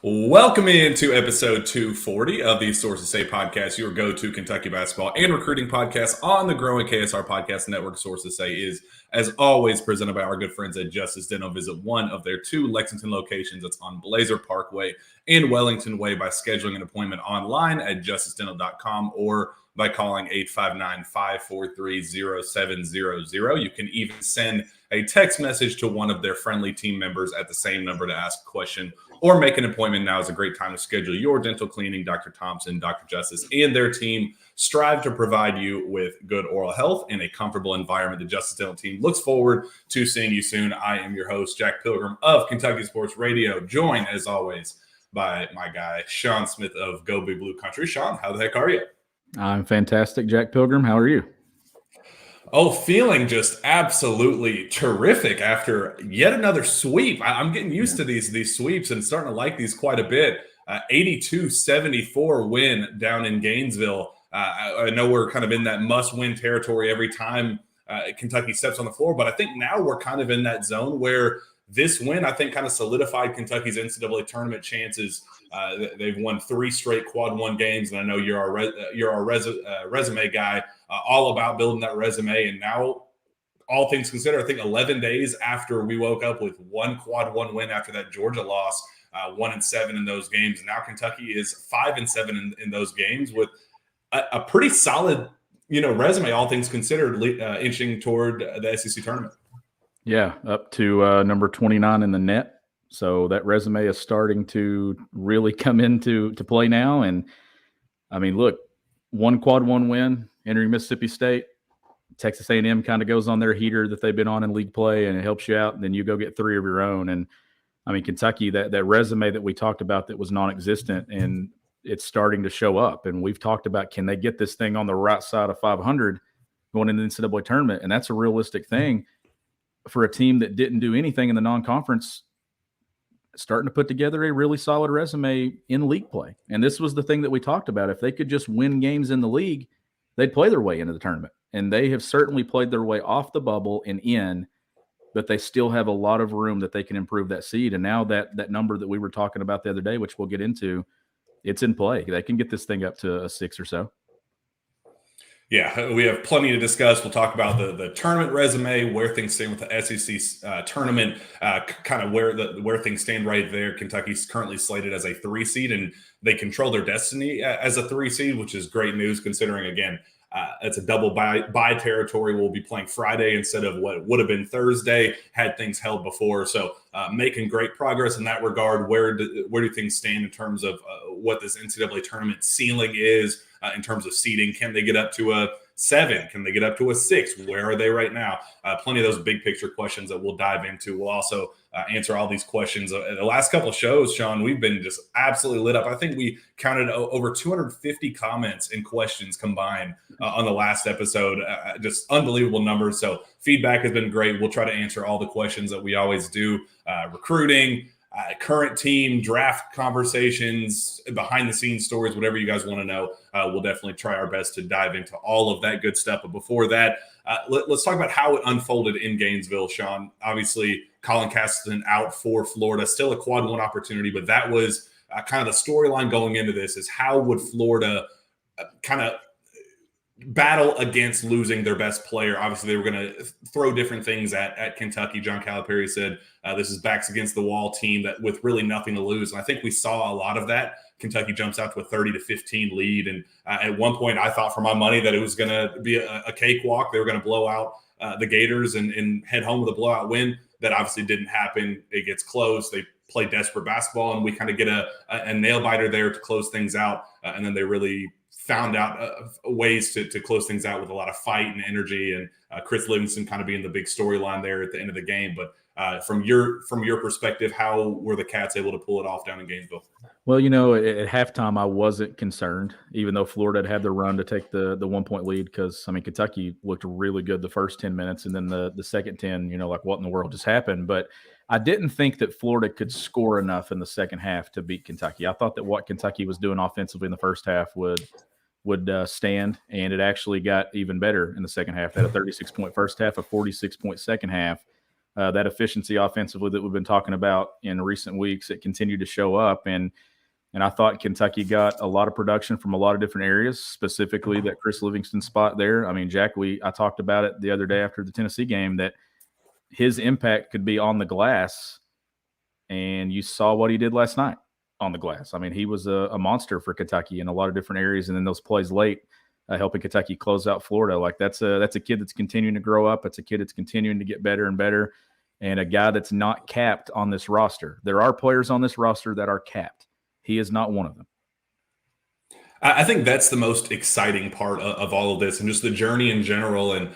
Welcome into episode 240 of the Sources Say podcast, your go-to Kentucky basketball and recruiting podcast on the growing KSR Podcast Network. Sources Say is, as always, presented by our good friends at Justice Dental. Visit one of their two Lexington locations. It's on Blazer Parkway in Wellington Way by scheduling an appointment online at justicedental.com or by calling 859-543-0700. You can even send a text message to one of their friendly team members at the same number to ask a question or make an appointment. Now is a great time to schedule your dental cleaning. Dr. Thompson, Dr. Justice, and their team strive to provide you with good oral health and a comfortable environment. The Justice Dental team looks forward to seeing you soon. I am your host, Jack Pilgrim of Kentucky Sports Radio, joined, as always, by my guy, Shawn Smith of Go Big Blue Country. Shawn, how the heck are you? I'm fantastic, Jack Pilgrim. How are you? Oh, feeling just absolutely terrific after yet another sweep. I'm getting used to these sweeps and starting to like these quite a bit. 82-74 win down in Gainesville. I know we're kind of in that must-win territory every time Kentucky steps on the floor, but I think now we're kind of in that zone where this win, I think, kind of solidified Kentucky's NCAA tournament chances. They've won 3 straight quad one games, and I know you're our resume guy, all about building that resume. And now, all things considered, I think 11 days after we woke up with 1 quad one win after that Georgia loss, 1-7 in those games. Now Kentucky is 5-7 in those games with a pretty solid, resume, all things considered, inching toward the SEC tournament. Yeah, up to number 29 in the net. So that resume is starting to really come into play now. And, I mean, look, 1 quad one win, entering Mississippi State. Texas A&M kind of goes on their heater that they've been on in league play, and it helps you out. And then you go get 3 of your own. And, I mean, Kentucky, that resume that we talked about that was non-existent, and it's starting to show up. And we've talked about, can they get this thing on the right side of 500 going into the NCAA tournament? And that's a realistic thing for a team that didn't do anything in the non-conference, starting to put together a really solid resume in league play. And this was the thing that we talked about. If they could just win games in the league, they'd play their way into the tournament. And they have certainly played their way off the bubble and in, but they still have a lot of room that they can improve that seed. And now that number that we were talking about the other day, which we'll get into, it's in play. They can get this thing up to a 6 or so. Yeah, we have plenty to discuss. We'll talk about the tournament resume, where things stand with the SEC tournament, kind of where things stand right there. Kentucky's currently slated as a 3 seed, and they control their destiny as a 3 seed, which is great news considering, again, it's a double bye territory. We'll be playing Friday instead of what would have been Thursday had things held before. So making great progress in that regard. Where do things stand in terms of what this NCAA tournament ceiling is? In terms of seeding, can they get up to a 7? Can they get up to a 6? Where are they right now? Plenty of those big picture questions that we'll dive into. We'll also answer all these questions. The last couple of shows, Shawn, we've been just absolutely lit up. I think we counted over 250 comments and questions combined on the last episode. Just unbelievable numbers. So feedback has been great. We'll try to answer all the questions that we always do. Recruiting, current team, draft conversations, behind the scenes stories, whatever you guys want to know. We'll definitely try our best to dive into all of that good stuff. But before that, let's talk about how it unfolded in Gainesville, Shawn. Obviously, Colin Castleton out for Florida, still a quad one opportunity, but that was kind of the storyline going into this, is how would Florida kind of battle against losing their best player. Obviously, they were going to throw different things at Kentucky. John Calipari said this is backs against the wall team that with really nothing to lose. And I think we saw a lot of that. Kentucky jumps out to a 30-15 lead. And at one point, I thought for my money that it was going to be a cakewalk. They were going to blow out the Gators and head home with a blowout win. That obviously didn't happen. It gets close. They play desperate basketball, and we kind of get a nail biter there to close things out. And then they really found out ways to close things out with a lot of fight and energy, and Chris Livingston kind of being the big storyline there at the end of the game. But from your perspective, how were the Cats able to pull it off down in Gainesville? Well, at halftime, I wasn't concerned, even though Florida had the run to take the 1-point lead, because, Kentucky looked really good the first 10 minutes, and then the second 10, like what in the world just happened? But I didn't think that Florida could score enough in the second half to beat Kentucky. I thought that what Kentucky was doing offensively in the first half would stand, and it actually got even better in the second half. They had a 36-point first half, a 46-point second half. that efficiency offensively that we've been talking about in recent weeks, it continued to show up. And I thought Kentucky got a lot of production from a lot of different areas, specifically that Chris Livingston spot there. I mean, Jack, I talked about it the other day after the Tennessee game, that his impact could be on the glass, and you saw what he did last night on the glass. I mean, he was a monster for Kentucky in a lot of different areas, and then those plays late, helping Kentucky close out Florida. Like that's a kid that's continuing to grow up. It's a kid that's continuing to get better and better, and a guy that's not capped on this roster. There are players on this roster that are capped. He is not one of them. I think that's the most exciting part of all of this, and just the journey in general. And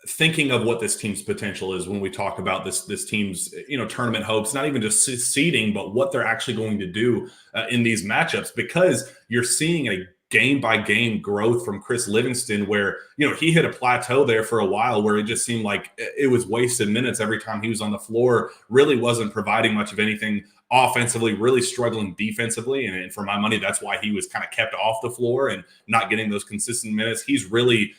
thinking of what this team's potential is when we talk about this team's tournament hopes, not even just seeding, but what they're actually going to do in these matchups, because you're seeing a game by game growth from Chris Livingston, where he hit a plateau there for a while where it just seemed like it was wasted minutes every time he was on the floor, really wasn't providing much of anything offensively, really struggling defensively. And for my money, that's why he was kind of kept off the floor and not getting those consistent minutes. He's really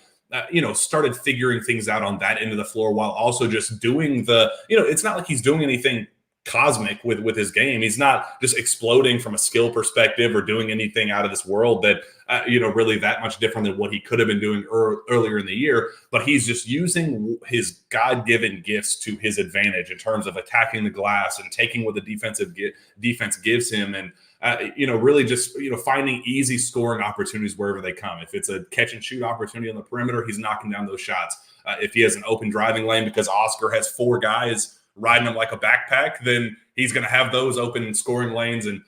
started figuring things out on that end of the floor, while also just doing it's not like he's doing anything cosmic with his game. He's not just exploding from a skill perspective or doing anything out of this world that, really that much different than what he could have been doing earlier in the year. But he's just using his God-given gifts to his advantage in terms of attacking the glass and taking what the defense gives him. And, really just, finding easy scoring opportunities wherever they come. If it's a catch and shoot opportunity on the perimeter, he's knocking down those shots. If he has an open driving lane because Oscar has 4 guys riding him like a backpack, then he's going to have those open scoring lanes and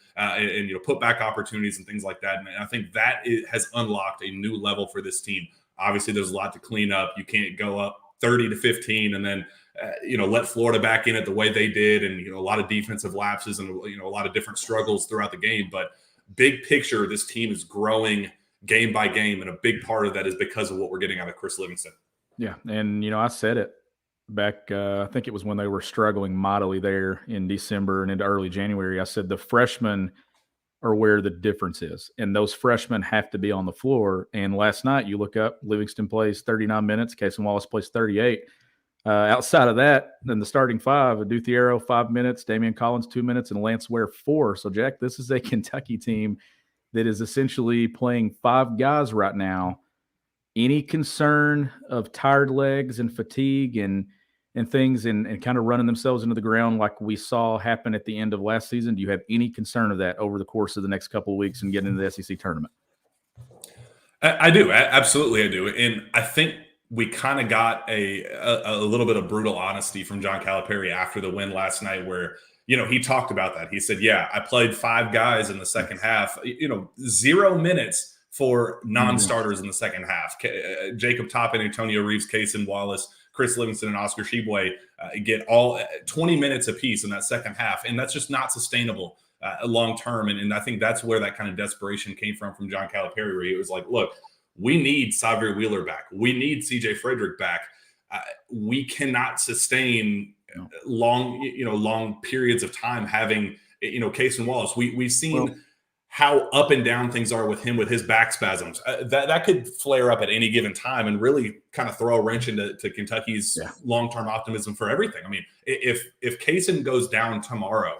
put back opportunities and things like that. And I think that has unlocked a new level for this team. Obviously, there's a lot to clean up. You can't go up 30-15 and then let Florida back in it the way they did, and a lot of defensive lapses and a lot of different struggles throughout the game. But big picture, this team is growing game by game, and a big part of that is because of what we're getting out of Chris Livingston. Yeah, and I said it back, I think it was when they were struggling mightily there in December and into early January. I said the freshmen are where the difference is, and those freshmen have to be on the floor. And last night, you look up, Livingston plays 39 minutes, Casey Wallace plays 38. Outside of that, then the starting 5, Aduthiero 5 minutes, Damian Collins 2 minutes, and Lance Ware 4. So, Jack, this is a Kentucky team that is essentially playing 5 guys right now. Any concern of tired legs and fatigue and things and kind of running themselves into the ground like we saw happen at the end of last season? Do you have any concern of that over the course of the next couple of weeks and getting into the SEC tournament? I do. Absolutely, I do. And I think we kind of got a little bit of brutal honesty from John Calipari after the win last night, where he talked about that. He said, yeah, I played 5 guys in the second half, 0 minutes for non-starters in the second half. Jacob Toppin, Antonio Reeves, Casey Wallace, Chris Livingston, and Oscar Tshiebwe get all 20 minutes apiece in that second half. And that's just not sustainable long-term. And I think that's where that kind of desperation came from John Calipari, where it was like, look, we need Xavier Wheeler back. We need CJ Frederick back. We cannot sustain long periods of time having, Casey Wallace. We've seen how up and down things are with him with his back spasms. That could flare up at any given time and really kind of throw a wrench into Kentucky's long-term optimism for everything. I mean, if Kaysen goes down tomorrow,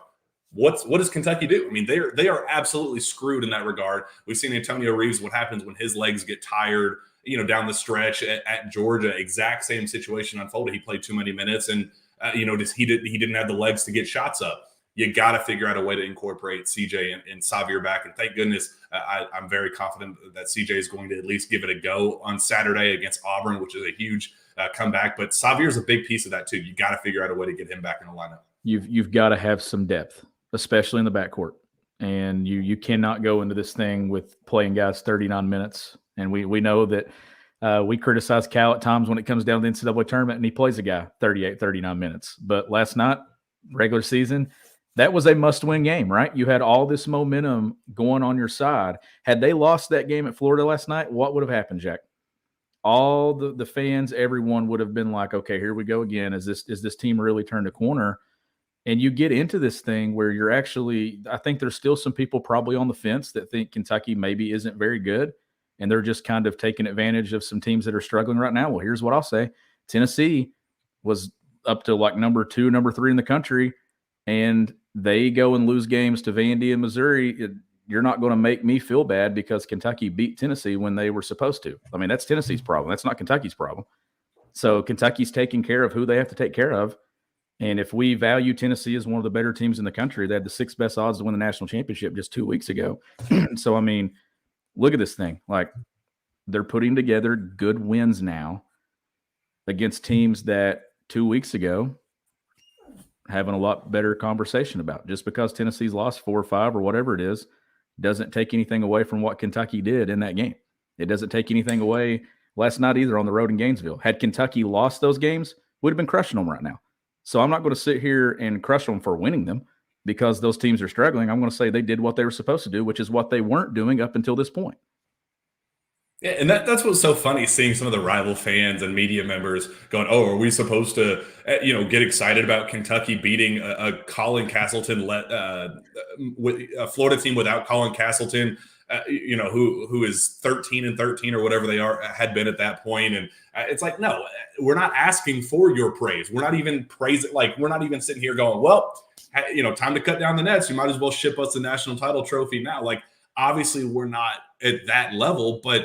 what does Kentucky do? I mean, they are absolutely screwed in that regard. We've seen Antonio Reeves, what happens when his legs get tired, down the stretch at Georgia. Exact same situation unfolded. He played too many minutes, and he didn't have the legs to get shots up. You got to figure out a way to incorporate CJ and Xavier back. And thank goodness, I'm very confident that CJ is going to at least give it a go on Saturday against Auburn, which is a huge comeback. But Xavier is a big piece of that too. You got to figure out a way to get him back in the lineup. You've got to have some depth, especially in the backcourt. And you cannot go into this thing with playing guys 39 minutes. And we know that we criticize Cal at times when it comes down to the NCAA tournament, and he plays a guy 38, 39 minutes. But last night, regular season, that was a must-win game, right? You had all this momentum going on your side. Had they lost that game at Florida last night, what would have happened, Jack? All the fans, everyone would have been like, okay, here we go again. Is this team really turned a corner? And you get into this thing where you're actually – I think there's still some people probably on the fence that think Kentucky maybe isn't very good, and they're just kind of taking advantage of some teams that are struggling right now. Well, here's what I'll say. Tennessee was up to like number 2, number 3 in the country, and they go and lose games to Vandy and Missouri, you're not going to make me feel bad because Kentucky beat Tennessee when they were supposed to. I mean, that's Tennessee's problem. That's not Kentucky's problem. So Kentucky's taking care of who they have to take care of. And if we value Tennessee as one of the better teams in the country, they had the 6th best odds to win the national championship just 2 weeks ago. So, I mean, look at this thing. Like, they're putting together good wins now against teams that 2 weeks ago having a lot better conversation about. Just because Tennessee's lost 4 or 5 or whatever it is doesn't take anything away from what Kentucky did in that game. It doesn't take anything away last night either on the road in Gainesville. Had Kentucky lost those games, we'd have been crushing them right now. So I'm not going to sit here and crush them for winning them because those teams are struggling. I'm going to say they did what they were supposed to do, which is what they weren't doing up until this point. Yeah, and that's what's so funny, seeing some of the rival fans and media members going, "Oh, are we supposed to, get excited about Kentucky beating a Colin Castleton, with a Florida team without Colin Castleton, who is 13-13 or whatever they had been at that point?" And it's like, no, we're not asking for your praise. We're not even praising. Like, we're not even sitting here going, "Well, time to cut down the nets. You might as well ship us the national title trophy now." Like, obviously, we're not at that level, but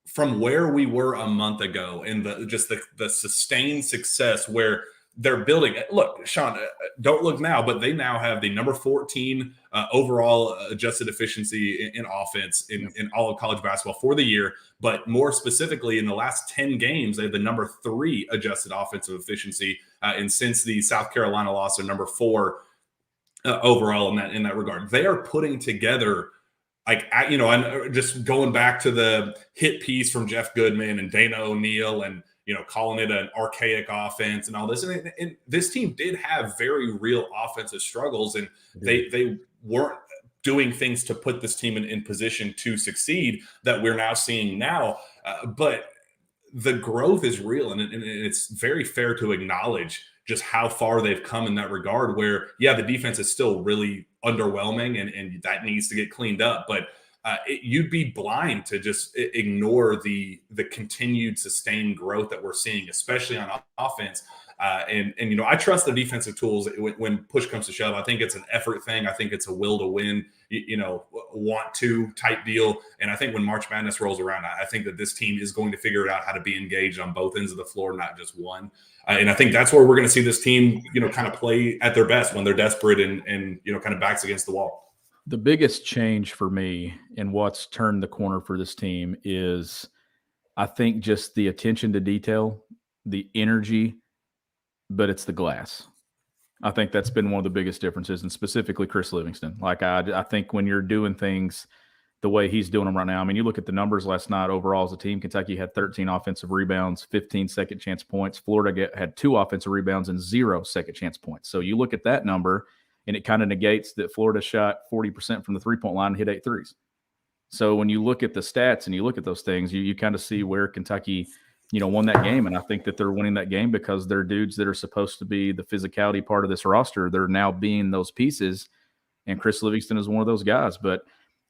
from where we were a month ago and the sustained success where they're building. Look, Shawn, don't look now, but they now have the number 14 overall adjusted efficiency in offense in all of college basketball for the year. But more specifically, in the last 10 games, they have the number 3 adjusted offensive efficiency. And since the South Carolina loss, they're number 4 overall in that regard. They are putting together, and just going back to the hit piece from Jeff Goodman and Dana O'Neill and, calling it an archaic offense and all this. And this team did have very real offensive struggles, and they weren't doing things to put this team in position to succeed that we're now seeing now. But the growth is real, and it's very fair to acknowledge just how far they've come in that regard, where, yeah, the defense is still really underwhelming and that needs to get cleaned up. But you'd be blind to just ignore the continued sustained growth that we're seeing, especially on offense. And I trust the defensive tools when push comes to shove. I think it's an effort thing. I think it's a will to win, want to type deal. And I think when March Madness rolls around, I think that this team is going to figure out how to be engaged on both ends of the floor, not just one. And I think that's where we're going to see this team, kind of play at their best when they're desperate and kind of backs against the wall. The biggest change for me and what's turned the corner for this team is, I think, just the attention to detail, the energy, but it's the glass. I think that's been one of the biggest differences, and specifically Chris Livingston. Like, I think when you're doing things the way he's doing them right now, I mean, you look at the numbers last night overall as a team, Kentucky had 13 offensive rebounds, 15 second chance points. Florida had 2 offensive rebounds and 0 second chance points. So you look at that number, and it kind of negates that Florida shot 40% from the three-point line and hit 8 threes. So when you look at the stats and you look at those things, you kind of see where Kentucky won that game. And I think that they're winning that game because they're dudes that are supposed to be the physicality part of this roster. They're now being those pieces. And Chris Livingston is one of those guys. But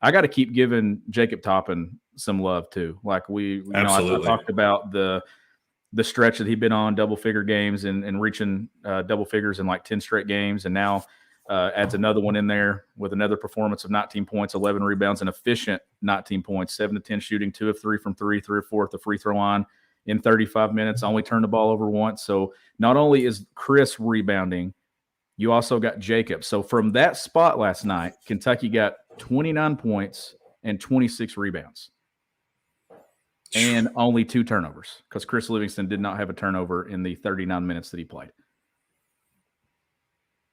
I got to keep giving Jacob Toppin some love too. Like I talked about the stretch that he'd been on, double-figure games and reaching double figures in like 10 straight games. And now adds another one in there with another performance of 19 points, 11 rebounds, and efficient 19 points, 7 of 10 shooting, 2 of 3 from 3, 3 of 4 at the free throw line in 35 minutes, only turned the ball over once. So not only is Chris rebounding, you also got Jacob. So from that spot last night, Kentucky got 29 points and 26 rebounds and only 2 turnovers because Chris Livingston did not have a turnover in the 39 minutes that he played.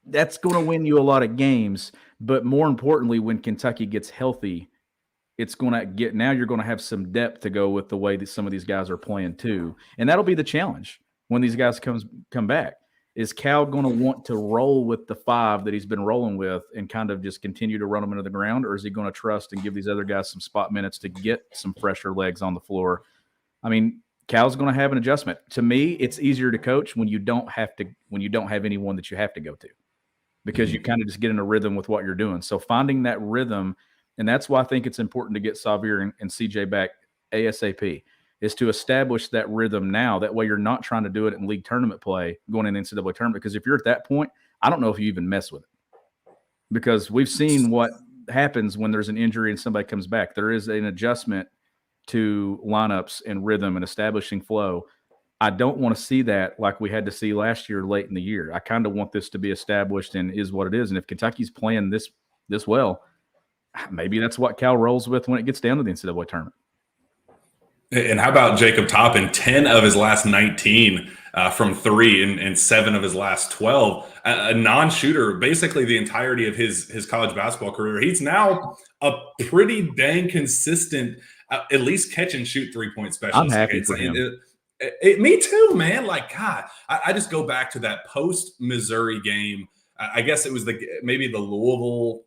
That's going to win you a lot of games, but more importantly, when Kentucky gets healthy, it's going to get, now you're going to have some depth to go with the way that some of these guys are playing too. And that'll be the challenge when these guys come back. Is Cal going to want to roll with the 5 that he's been rolling with and kind of just continue to run them into the ground? Or is he going to trust and give these other guys some spot minutes to get some fresher legs on the floor? I mean, Cal's going to have an adjustment. To me, it's easier to coach when you don't have anyone that you have to go to, because you kind of just get in a rhythm with what you're doing. So finding that rhythm, and that's why I think it's important to get Xavier and CJ back ASAP. is to establish that rhythm now. That way you're not trying to do it in league tournament play going in NCAA tournament, because if you're at that point, I don't know if you even mess with it, because we've seen what happens when there's an injury and somebody comes back. There is an adjustment to lineups and rhythm and establishing flow. I don't want to see that like we had to see last year late in the year. I kind of want this to be established and is what it is. And if Kentucky's playing this well, maybe that's what Cal rolls with when it gets down to the NCAA tournament. And how about Jacob Toppin? 10 of his last 19 from three and 7 of his last 12. A non-shooter basically the entirety of his college basketball career. He's now a pretty dang consistent, at least catch and shoot 3-point specialist. I'm happy for him. Me too, man. Like, God, I just go back to that post-Missouri game. I guess it was maybe the Louisville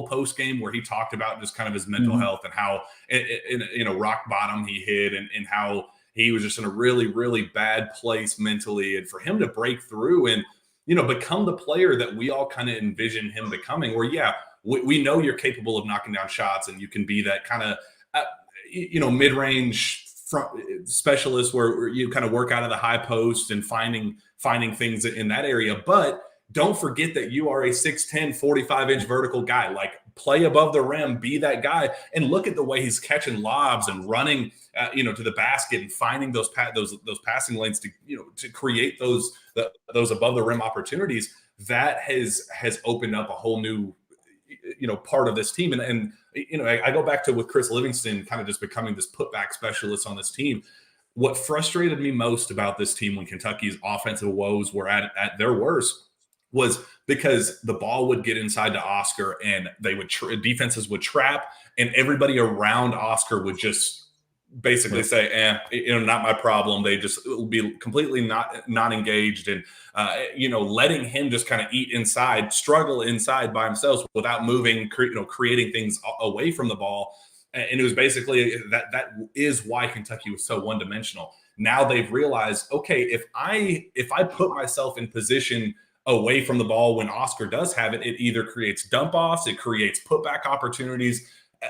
post game where he talked about just kind of his mental health and how rock bottom he hit and how he was just in a really, really bad place mentally. And for him to break through and, become the player that we all kind of envision him becoming, where, we know you're capable of knocking down shots and you can be that kind of, mid-range specialist where you kind of work out of the high post and finding things in that area. But don't forget that you are a 6'10", 45-inch vertical guy. Like, play above the rim, be that guy, and look at the way he's catching lobs and running, to the basket and finding those passing lanes to create those above the rim opportunities. That has opened up a whole new, part of this team. And I go back to with Chris Livingston kind of just becoming this putback specialist on this team. What frustrated me most about this team when Kentucky's offensive woes were at their worst was because the ball would get inside to Oscar and they would defenses would trap, and everybody around Oscar would just basically say, not my problem. They just will be completely not engaged and, letting him just kind of eat inside, struggle inside by himself without moving, creating things away from the ball. And it was basically that is why Kentucky was so one-dimensional. Now they've realized, okay, if I put myself in position away from the ball when Oscar does have it, it either creates dump offs, it creates putback opportunities.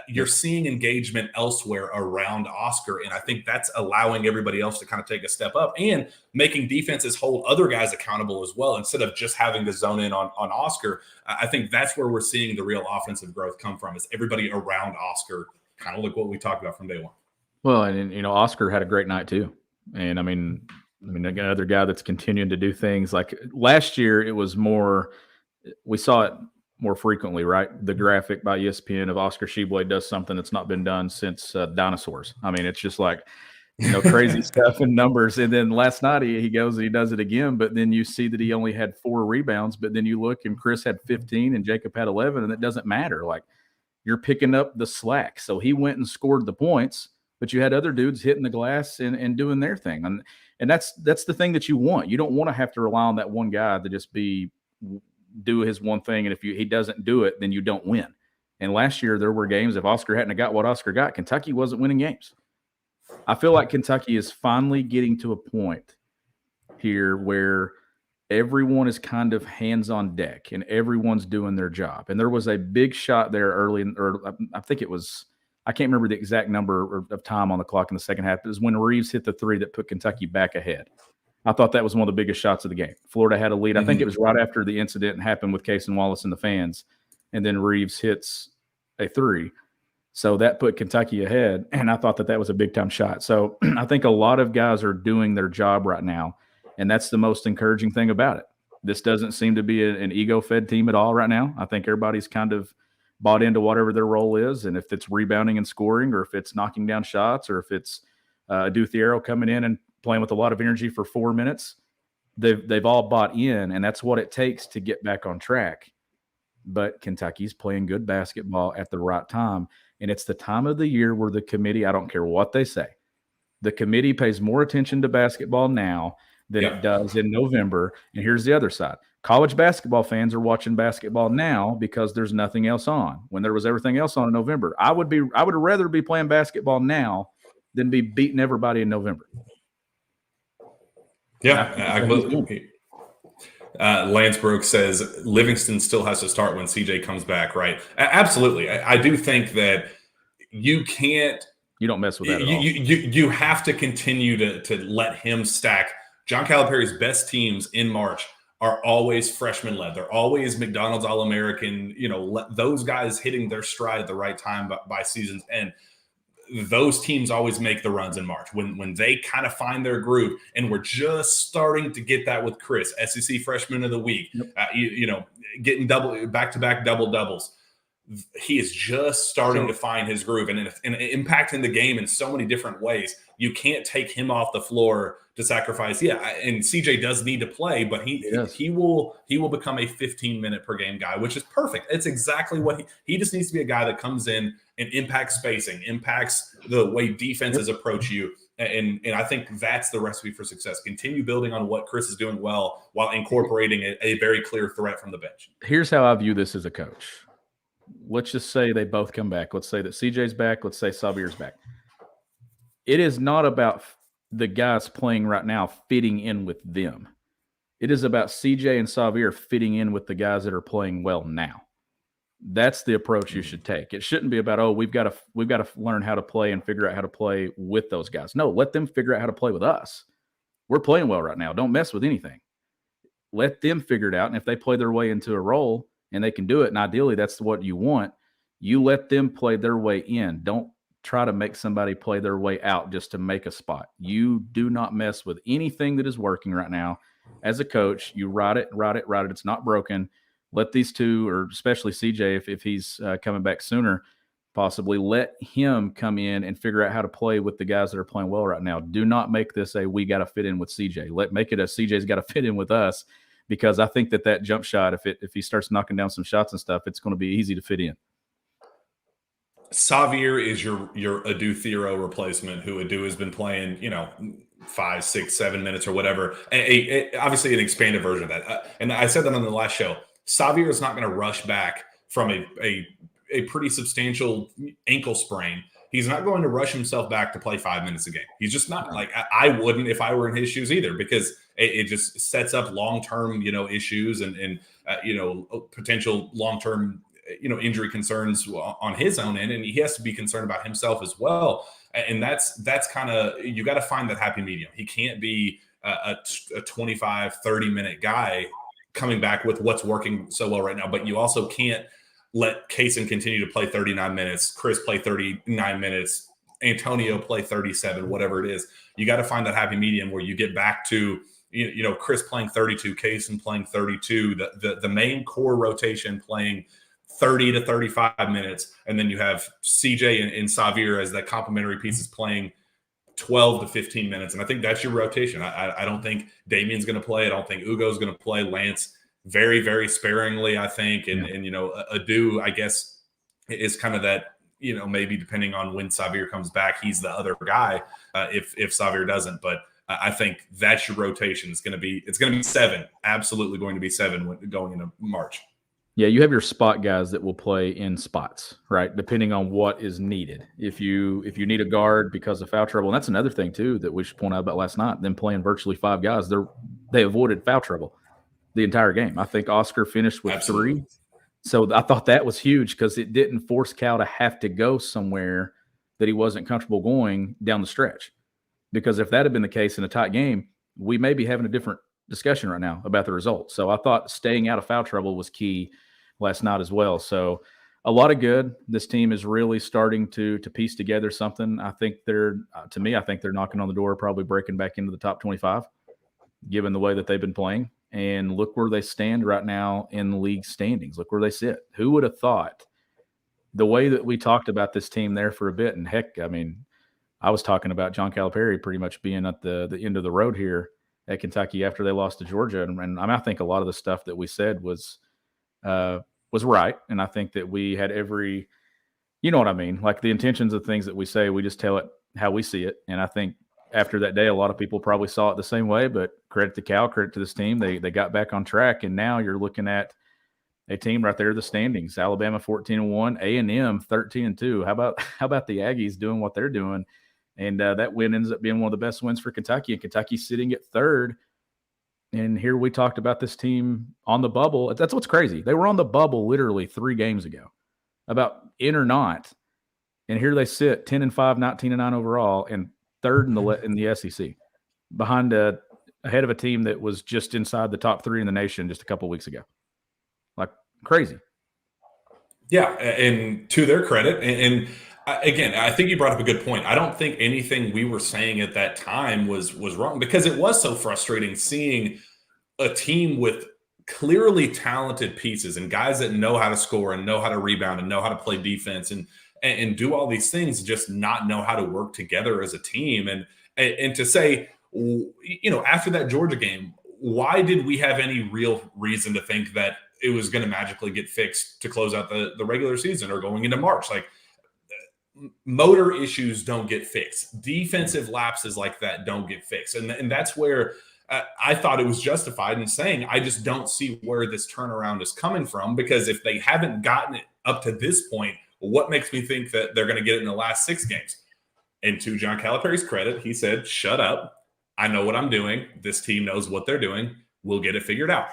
You're seeing engagement elsewhere around Oscar. And I think that's allowing everybody else to kind of take a step up and making defenses hold other guys accountable as well, instead of just having to zone in on Oscar. I think that's where we're seeing the real offensive growth come from, is everybody around Oscar, kind of like what we talked about from day one. Well, and Oscar had a great night too. And I mean, another guy that's continuing to do things like last year. It was more, we saw it more frequently, right? The graphic by ESPN of Oscar Tshiebwe does something that's not been done since dinosaurs. I mean, it's just like, crazy stuff and numbers. And then last night he goes and he does it again, but then you see that he only had 4 rebounds, but then you look and Chris had 15 and Jacob had 11, and it doesn't matter. Like, you're picking up the slack. So he went and scored the points, but you had other dudes hitting the glass and doing their thing. And that's the thing that you want. You don't want to have to rely on that one guy to just do his one thing. And if he doesn't do it, then you don't win. And last year there were games, if Oscar hadn't got what Oscar got, Kentucky wasn't winning games. I feel like Kentucky is finally getting to a point here where everyone is kind of hands on deck and everyone's doing their job. And there was a big shot there early, or I think it was, I can't remember the exact number of time on the clock in the second half. It was when Reeves hit the 3 that put Kentucky back ahead. I thought that was one of the biggest shots of the game. Florida had a lead. I think it was right after the incident happened with Case and Wallace and the fans. And then Reeves hits a 3. So that put Kentucky ahead. And I thought that was a big time shot. So I think a lot of guys are doing their job right now. And that's the most encouraging thing about it. This doesn't seem to be an ego-fed team at all right now. I think everybody's kind of bought into whatever their role is. And if it's rebounding and scoring, or if it's knocking down shots, or if it's Duthiero coming in and playing with a lot of energy for 4 minutes, they've all bought in, and that's what it takes to get back on track. But Kentucky's playing good basketball at the right time, and it's the time of the year where the committee, I don't care what they say, the committee pays more attention to basketball now than it does in November. And here's the other side. College basketball fans are watching basketball now because there's nothing else on. When there was everything else on in November, I would rather be playing basketball now than be beating everybody in November. Yeah, absolutely. Lance Brooks says Livingston still has to start when CJ comes back, right? Absolutely. I do think that you can't You don't mess with that at You all. you have to continue to let him stack. John Calipari's best teams in March are always freshman led. They're always McDonald's All-American. Those guys hitting their stride at the right time by season's end. Those teams always make the runs in March when they kind of find their groove. And we're just starting to get that with Chris, SEC Freshman of the Week. Yep. Getting back-to-back double-doubles. He is just starting to find his groove and impacting the game in so many different ways. You can't take him off the floor to sacrifice. Yeah, and CJ does need to play, but he will become a 15-minute per game guy, which is perfect. It's exactly what he just needs to be, a guy that comes in and impacts spacing, impacts the way defenses approach you. And I think that's the recipe for success. Continue building on what Chris is doing well while incorporating a very clear threat from the bench. Here's how I view this as a coach. Let's just say they both come back. Let's say that CJ's back. Let's say Xavier's back. It is not about the guys playing right now fitting in with them. It is about CJ and Xavier fitting in with the guys that are playing well now. That's the approach you should take. It shouldn't be about, we've got to learn how to play and figure out how to play with those guys. No, let them figure out how to play with us. We're playing well right now. Don't mess with anything. Let them figure it out. And if they play their way into a role and they can do it, and ideally that's what you want, you let them play their way in. Don't try to make somebody play their way out just to make a spot. You do not mess with anything that is working right now. As a coach, you ride it. It's not broken. Let these two, or especially CJ, if he's coming back sooner, possibly let him come in and figure out how to play with the guys that are playing well right now. Do not make this we got to fit in with CJ. Make it a CJ's got to fit in with us, because I think that jump shot, if he starts knocking down some shots and stuff, it's going to be easy to fit in. Xavier is your Adu Thero replacement, who Adu has been playing, 5, 6, 7 minutes or whatever. Obviously an expanded version of that. And I said that on the last show. Xavier is not going to rush back from a pretty substantial ankle sprain. He's not going to rush himself back to play 5 minutes a game. He's just not. Like, I wouldn't if I were in his shoes either, because it just sets up long-term, issues and potential long-term, injury concerns on his own end. And he has to be concerned about himself as well. And that's kind of, you got to find that happy medium. He can't be a 25, 30-minute guy coming back with what's working so well right now. But you also can't let Kaysen continue to play 39 minutes, Chris play 39 minutes, Antonio play 37, whatever it is. You got to find that happy medium where you get back to, Chris playing 32, Kaysen playing 32, the main core rotation playing 30 to 35 minutes. And then you have CJ and Xavier as that complementary pieces playing 12 to 15 minutes. And I think that's your rotation. I don't think Damian's going to play. I don't think Ugo's going to play. Lance very, very sparingly, I think. And Adu, I guess, is kind of that, maybe depending on when Xavier comes back, he's the other guy if Xavier doesn't. But I think that's your rotation. It's going to be 7, absolutely going to be 7 going into March. Yeah, you have your spot guys that will play in spots, right? Depending on what is needed. If you need a guard because of foul trouble, and that's another thing too that we should point out about last night, them playing virtually 5 guys, they avoided foul trouble the entire game. I think Oscar finished with 3. So I thought that was huge because it didn't force Cal to have to go somewhere that he wasn't comfortable going down the stretch. Because if that had been the case in a tight game, we may be having a different discussion right now about the results. So I thought staying out of foul trouble was key last night as well. So a lot of good. This team is really starting to piece together something. I think they're knocking on the door, probably breaking back into the top 25, given the way that they've been playing. And look where they stand right now in the league standings. Look where they sit. Who would have thought, the way that we talked about this team there for a bit, and heck, I mean, I was talking about John Calipari pretty much being at the end of the road here at Kentucky after they lost to Georgia. And I think a lot of the stuff that we said was right. And I think that we had every, you know what I mean? Like the intentions of things that we say, we just tell it how we see it. And I think after that day, a lot of people probably saw it the same way, but credit to Cal, credit to this team. They got back on track. And now you're looking at a team right there, the standings, Alabama 14-1, A&M 13-2. How about the Aggies doing what they're doing? And that win ends up being one of the best wins for Kentucky, and Kentucky's sitting at 3rd. And here we talked about this team on the bubble. That's what's crazy. They were on the bubble literally 3 games ago, about in or not. And here they sit 10-5, 19-9 overall, and third in the SEC, behind ahead of a team that was just inside the top 3 in the nation just a couple weeks ago. Like, crazy. Yeah, and to their credit, and again, I think you brought up a good point. I don't think anything we were saying at that time was wrong, because it was so frustrating seeing a team with clearly talented pieces and guys that know how to score and know how to rebound and know how to play defense and do all these things, just not know how to work together as a team. And to say, after that Georgia game, why did we have any real reason to think that it was going to magically get fixed to close out the regular season or going into March? Like, motor issues don't get fixed. Defensive lapses like that don't get fixed. And that's where I thought it was justified in saying, I just don't see where this turnaround is coming from, because if they haven't gotten it up to this point, what makes me think that they're going to get it in the last 6 games? And to John Calipari's credit, he said, shut up. I know what I'm doing. This team knows what they're doing. We'll get it figured out.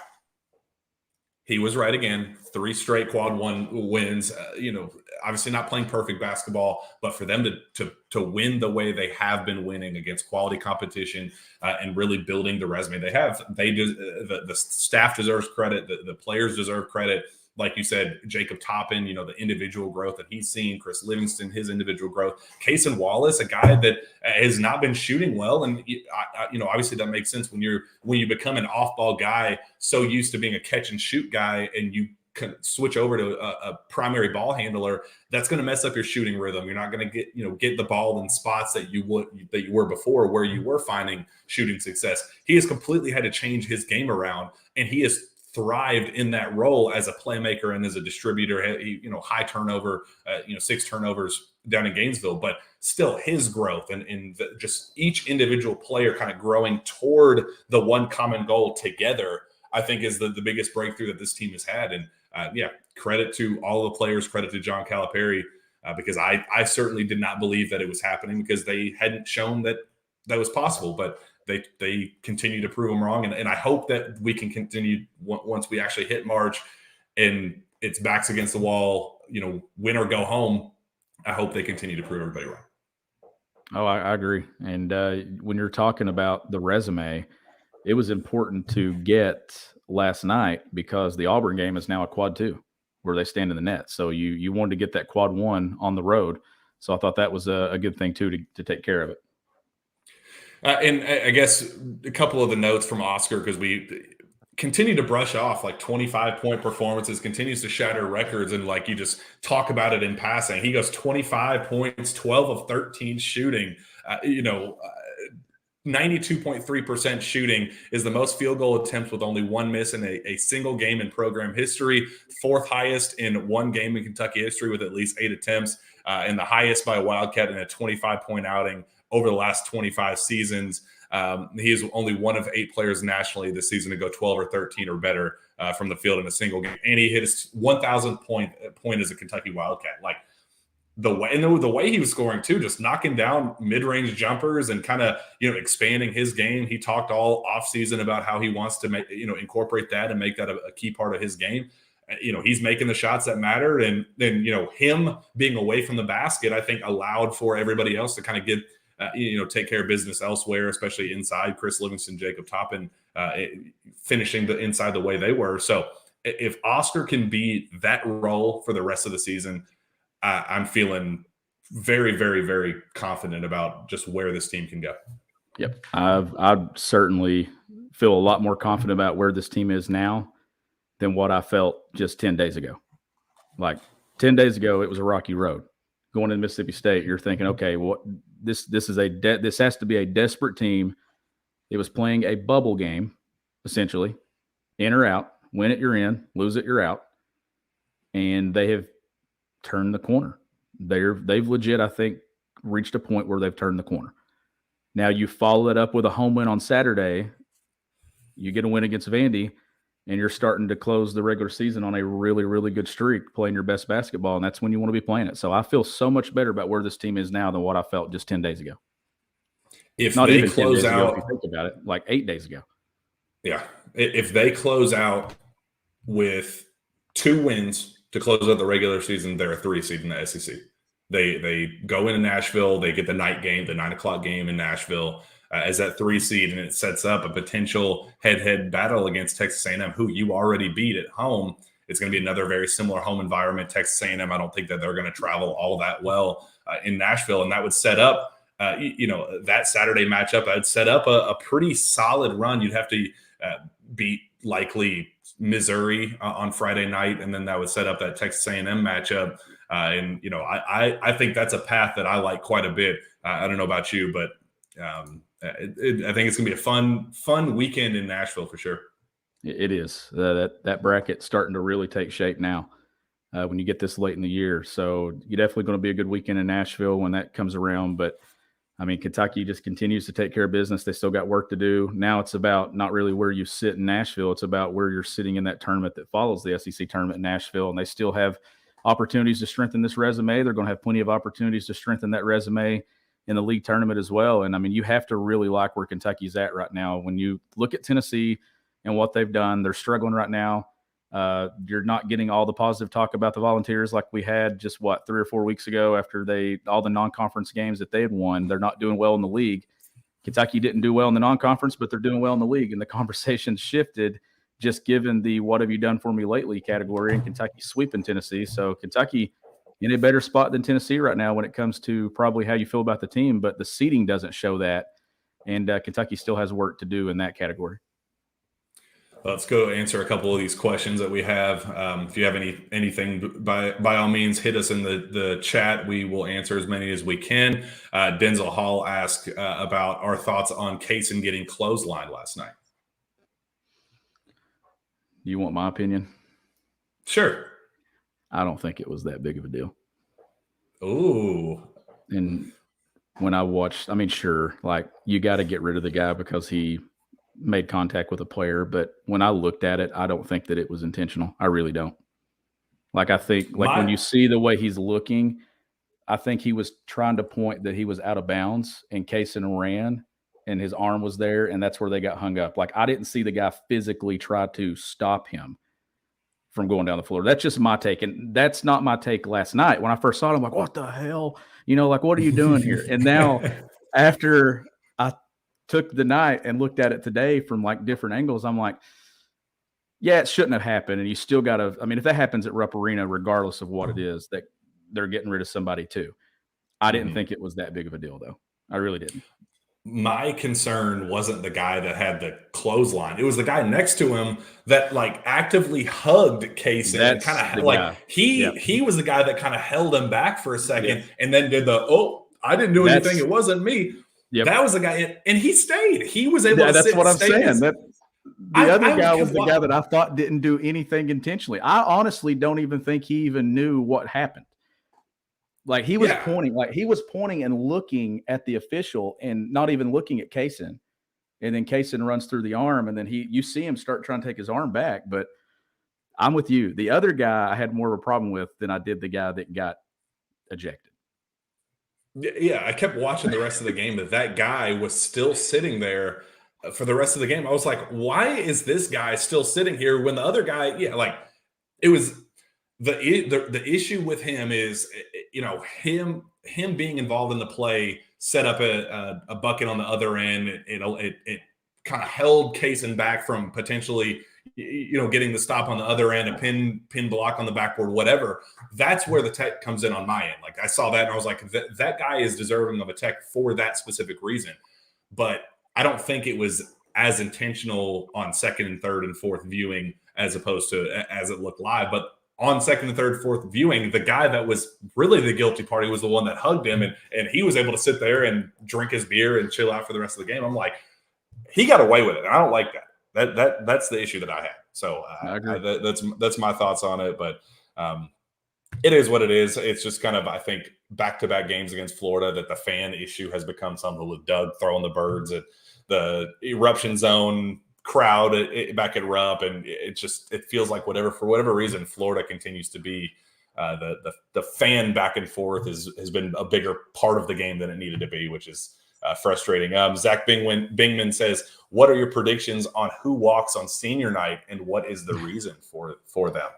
He was right again. 3 straight quad 1 wins. Obviously not playing perfect basketball, but for them to win the way they have been winning against quality competition and really building the resume they have, the staff deserves credit. The players deserve credit. Like you said, Jacob Toppin, the individual growth that he's seen, Chris Livingston, his individual growth, Cason Wallace, a guy that has not been shooting well. And, obviously that makes sense when you become an off-ball guy, so used to being a catch and shoot guy, and you can switch over to a primary ball handler. That's going to mess up your shooting rhythm. You're not going to get the ball in spots that you were before, where you were finding shooting success. He has completely had to change his game around, and he has thrived in that role as a playmaker and as a distributor. High turnover, 6 turnovers down in Gainesville, but still his growth and just each individual player kind of growing toward the one common goal together, I think is the biggest breakthrough that this team has had. And credit to all the players, credit to John Calipari, because I certainly did not believe that it was happening, because they hadn't shown that was possible, but they continue to prove them wrong. And I hope that we can continue once we actually hit March and it's backs against the wall, win or go home. I hope they continue to prove everybody wrong. Oh, I agree. And when you're talking about the resume, it was important to get last night, because the Auburn game is now a quad 2 where they stand in the net. So you wanted to get that quad 1 on the road. So I thought that was a good thing too, to take care of it. And I guess a couple of the notes from Oscar, because we continue to brush off like 25-point performances, continues to shatter records. And like you just talk about it in passing, he goes 25 points, 12 of 13 shooting, 92.3% shooting, is the most field goal attempts with only 1 miss in a single game in program history, 4th highest in one game in Kentucky history with at least 8 attempts, and the highest by a Wildcat in a 25-point outing over the last 25 seasons. He is only one of 8 players nationally this season to go 12 or 13 or better from the field in a single game. And he hit his 1,000th point as a Kentucky Wildcat. Like, the way he was scoring too, just knocking down mid-range jumpers and kind of, expanding his game. He talked all offseason about how he wants to incorporate that and make that a key part of his game. He's making the shots that matter. And then, him being away from the basket, I think allowed for everybody else to kind of get, take care of business elsewhere, especially inside. Chris Livingston, Jacob Toppin, finishing inside the way they were. So if Oscar can be that role for the rest of the season, I'm feeling very, very, very confident about just where this team can go. Yep. I certainly feel a lot more confident about where this team is now than what I felt just 10 days ago. Like 10 days ago, it was a rocky road. Going to Mississippi State, you're thinking, okay, this has to be a desperate team. It was playing a bubble game, essentially, in or out. Win it, you're in. Lose it, you're out. And they have turned the corner. They've legit, I think, reached a point where they've turned the corner. Now you follow it up with a home win on Saturday. You get a win against Vandy, and you're starting to close the regular season on a really, really good streak, playing your best basketball, and that's when you want to be playing it. So I feel so much better about where this team is now than what I felt just 10 days ago. If not they even close 10 days out, ago, if you think about it, like 8 days ago. Yeah. If they close out with 2 wins to close out the regular season, they're a 3 seed in the SEC. They go into Nashville. They get the night game, the 9 o'clock game in Nashville as that 3 seed, and it sets up a potential head-to-head battle against Texas A&M, who you already beat at home. It's going to be another very similar home environment. Texas A&M, I don't think that they're going to travel all that well in Nashville, and that would set up, that Saturday matchup. I'd set up a pretty solid run. You'd have to beat likely Missouri on Friday night, and then that would set up that Texas A&M matchup. I think that's a path that I like quite a bit. I don't know about you, but I think it's going to be a fun weekend in Nashville for sure. It is. That bracket's starting to really take shape now when you get this late in the year. So you're definitely going to be a good weekend in Nashville when that comes around. But, I mean, Kentucky just continues to take care of business. They still got work to do. Now it's about not really where you sit in Nashville. It's about where you're sitting in that tournament that follows the SEC tournament in Nashville. And they still have opportunities to strengthen this resume. They're going to have plenty of opportunities to strengthen that resume in the league tournament as well. And, I mean, you have to really like where Kentucky's at right now. When you look at Tennessee and what they've done, they're struggling right now. You're not getting all the positive talk about the Volunteers like we had just 3 or 4 weeks ago after all the non-conference games that they had won. They're not doing well in the league. Kentucky didn't do well in the non-conference, but they're doing well in the league. And the conversation shifted just given the "what have you done for me lately" category, and Kentucky sweeping Tennessee. So Kentucky in a better spot than Tennessee right now when it comes to probably how you feel about the team, but the seeding doesn't show that. And Kentucky still has work to do in that category. Let's go answer a couple of these questions that we have. If you have anything, by all means, hit us in the chat. We will answer as many as we can. Denzel Hall asked about our thoughts on Kaysen getting clotheslined last night. You want my opinion? Sure. I don't think it was that big of a deal. Ooh. And when I watched, I mean, sure, like you got to get rid of the guy because he made contact with a player. But when I looked at it, I don't think that it was intentional. I really don't. Like, I think when you see the way he's looking, I think he was trying to point that he was out of bounds and Kaysen ran and his arm was there. And that's where they got hung up. Like, I didn't see the guy physically try to stop him from going down the floor. That's just my take. And that's not my take last night. When I first saw it, I'm like, what the hell? Like, what are you doing here? And now after I took the night and looked at it today from like different angles, I'm like, yeah, it shouldn't have happened. And you still got to, I mean, if that happens at Rupp Arena, regardless of what it is, that they're getting rid of somebody too. I didn't think it was that big of a deal though. I really didn't. My concern wasn't the guy that had the clothesline. It was the guy next to him that like actively hugged Kaysen. That's kind of like he was the guy that kind of held him back for a second and then did I didn't do anything. It wasn't me. Yep. That was the guy, and he stayed. He was able to. That's what I'm saying. The other guy was the guy that I thought didn't do anything intentionally. I honestly don't even think he even knew what happened. Like he was pointing and looking at the official and not even looking at Kaysen. And then Kaysen runs through the arm, and then you see him start trying to take his arm back. But I'm with you. The other guy I had more of a problem with than I did the guy that got ejected. Yeah, I kept watching the rest of the game, but that guy was still sitting there for the rest of the game. I was like, why is this guy still sitting here when the other guy, it was the issue with him is, him being involved in the play set up a bucket on the other end. It kind of held Kaysen back from potentially getting the stop on the other end, a pin block on the backboard, whatever. That's where the tech comes in on my end. Like I saw that and I was like, that guy is deserving of a tech for that specific reason. But I don't think it was as intentional on second and third and fourth viewing as opposed to as it looked live. But on second and third, fourth viewing, the guy that was really the guilty party was the one that hugged him, and he was able to sit there and drink his beer and chill out for the rest of the game. I'm like, he got away with it. I don't like that. That's the issue that I had. So that's my thoughts on it. But it is what it is. It's just kind of, I think, back-to-back games against Florida that the fan issue has become something with Doug throwing the birds at the eruption zone crowd back at Rupp, and it feels like for whatever reason, Florida continues to be the fan back and forth has been a bigger part of the game than it needed to be, which is frustrating. Zach Bingman says, what are your predictions on who walks on senior night and what is the reason for them?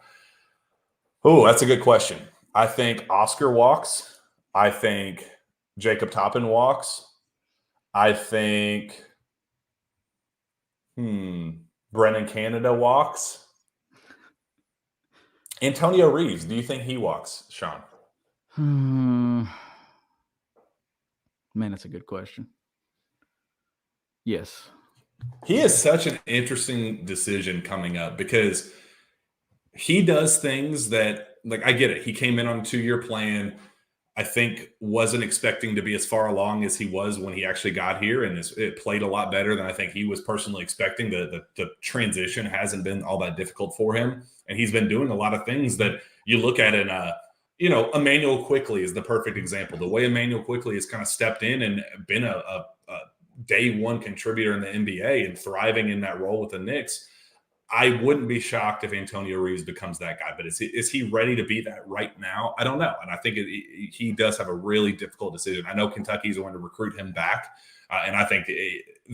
Oh, that's a good question. I think Oscar walks. I think Jacob Toppin walks. I think Brennan Canada walks. Antonio Reeves, do you think he walks, Shawn? Man, that's a good question. Yes. He is such an interesting decision coming up because he does things that, like, I get it. He came in on a 2-year plan. I think wasn't expecting to be as far along as he was when he actually got here, and it played a lot better than I think he was personally expecting. The transition hasn't been all that difficult for him, and he's been doing a lot of things that you look at in Emmanuel Quickly is the perfect example. The way Emmanuel Quickly has kind of stepped in and been a day one contributor in the NBA and thriving in that role with the Knicks. I wouldn't be shocked if Antonio Reeves becomes that guy, but is he ready to be that right now? I don't know. And I think he does have a really difficult decision. I know Kentucky's going to recruit him back, and I think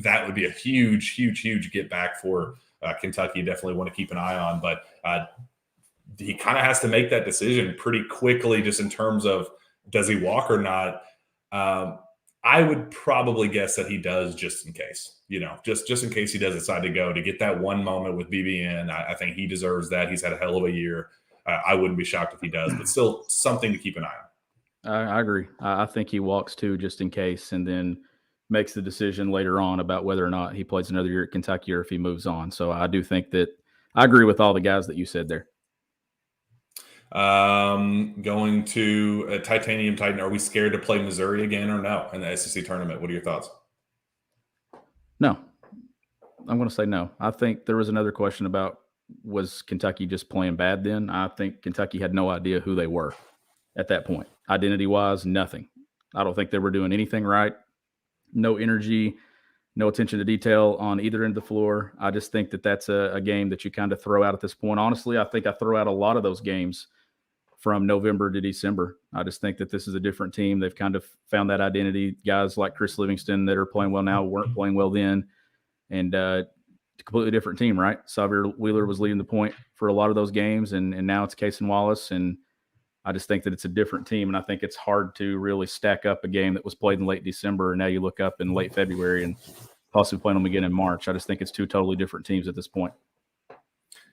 that would be a huge, huge, huge get back for Kentucky. Definitely want to keep an eye on, but he kind of has to make that decision pretty quickly just in terms of does he walk or not. I would probably guess that he does just in case, just in case he does decide to go to get that one moment with BBN. I think he deserves that. He's had a hell of a year. I wouldn't be shocked if he does, but still something to keep an eye on. I agree. I think he walks too, just in case, and then makes the decision later on about whether or not he plays another year at Kentucky or if he moves on. So I do think that I agree with all the guys that you said there. Going to Titanium Titan. Are we scared to play Missouri again or no in the SEC tournament? What are your thoughts? No, I'm going to say no. I think there was another question about was Kentucky just playing bad then? I think Kentucky had no idea who they were at that point. Identity-wise, nothing. I don't think they were doing anything right. No energy, no attention to detail on either end of the floor. I just think that that's a game that you kind of throw out at this point. Honestly, I think I throw out a lot of those games from November to December. I just think that this is a different team. They've kind of found that identity. Guys like Chris Livingston that are playing well now weren't playing well then. And completely different team, right? Xavier Wheeler was leading the point for a lot of those games, and now it's Case and Wallace. And I just think that it's a different team, and I think it's hard to really stack up a game that was played in late December, and now you look up in late February and possibly playing them again in March. I just think it's two totally different teams at this point.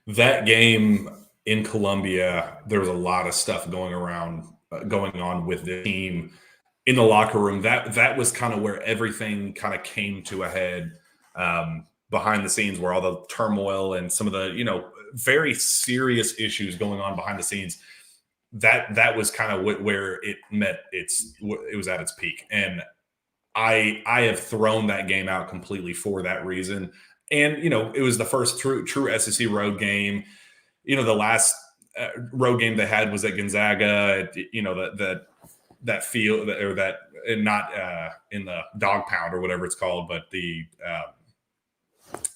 That game in Columbia, there was a lot of stuff going on with the team in the locker room. That was kind of where everything kind of came to a head behind the scenes, where all the turmoil and some of the very serious issues going on behind the scenes. That was kind of where it was at its peak, and I have thrown that game out completely for that reason. And it was the first true SEC road game. The last road game they had was at Gonzaga. That field or that, and not in the dog pound or whatever it's called, but the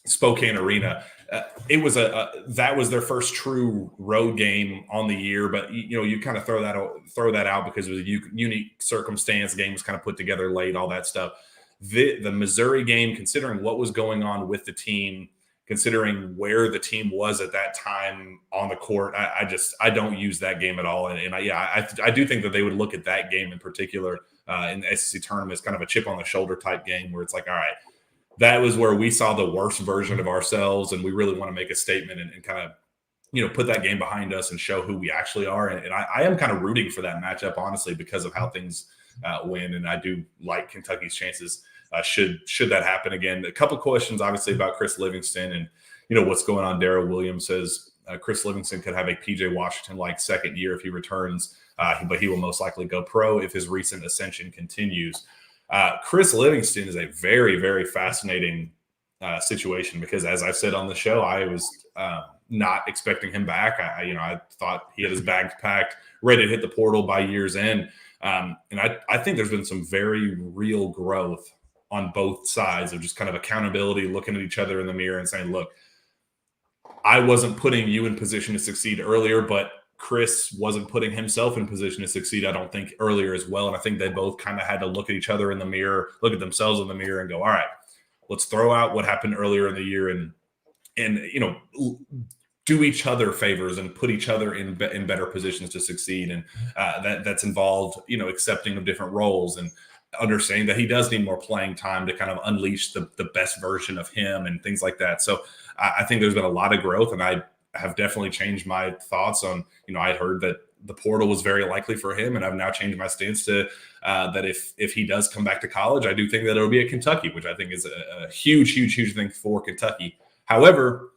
Spokane Arena. That was their first true road game on the year. But you kind of throw that out because it was a unique circumstance. The game was kind of put together late, all that stuff. The Missouri game, considering what was going on with the team, considering where the team was at that time on the court, I don't use that game at all. And I do think that they would look at that game in particular in the SEC tournament as kind of a chip on the shoulder type game, where it's like, all right, that was where we saw the worst version of ourselves, and we really want to make a statement and kind of put that game behind us and show who we actually are. And I am kind of rooting for that matchup, honestly, because of how things win, and I do like Kentucky's chances should that happen again. A couple questions, obviously, about Chris Livingston and what's going on. Darrell Williams says Chris Livingston could have a PJ Washington-like second year if he returns, but he will most likely go pro if his recent ascension continues. Chris Livingston is a very, very fascinating situation because, as I've said on the show, I was not expecting him back. I thought he had his bags packed, ready to hit the portal by year's end. And I think there's been some very real growth on both sides of just kind of accountability, looking at each other in the mirror and saying, look, I wasn't putting you in position to succeed earlier, but Chris wasn't putting himself in position to succeed, I don't think, earlier as well. And I think they both kind of had to look at each other in the mirror, look at themselves in the mirror and go, all right, let's throw out what happened earlier in the year and do each other favors and put each other in better positions to succeed. And that's involved, accepting of different roles and understanding that he does need more playing time to kind of unleash the best version of him and things like that. So I think there's been a lot of growth, and I have definitely changed my thoughts on, I'd heard that the portal was very likely for him, and I've now changed my stance to that if he does come back to college, I do think that it'll be at Kentucky, which I think is a huge, huge, huge thing for Kentucky. However,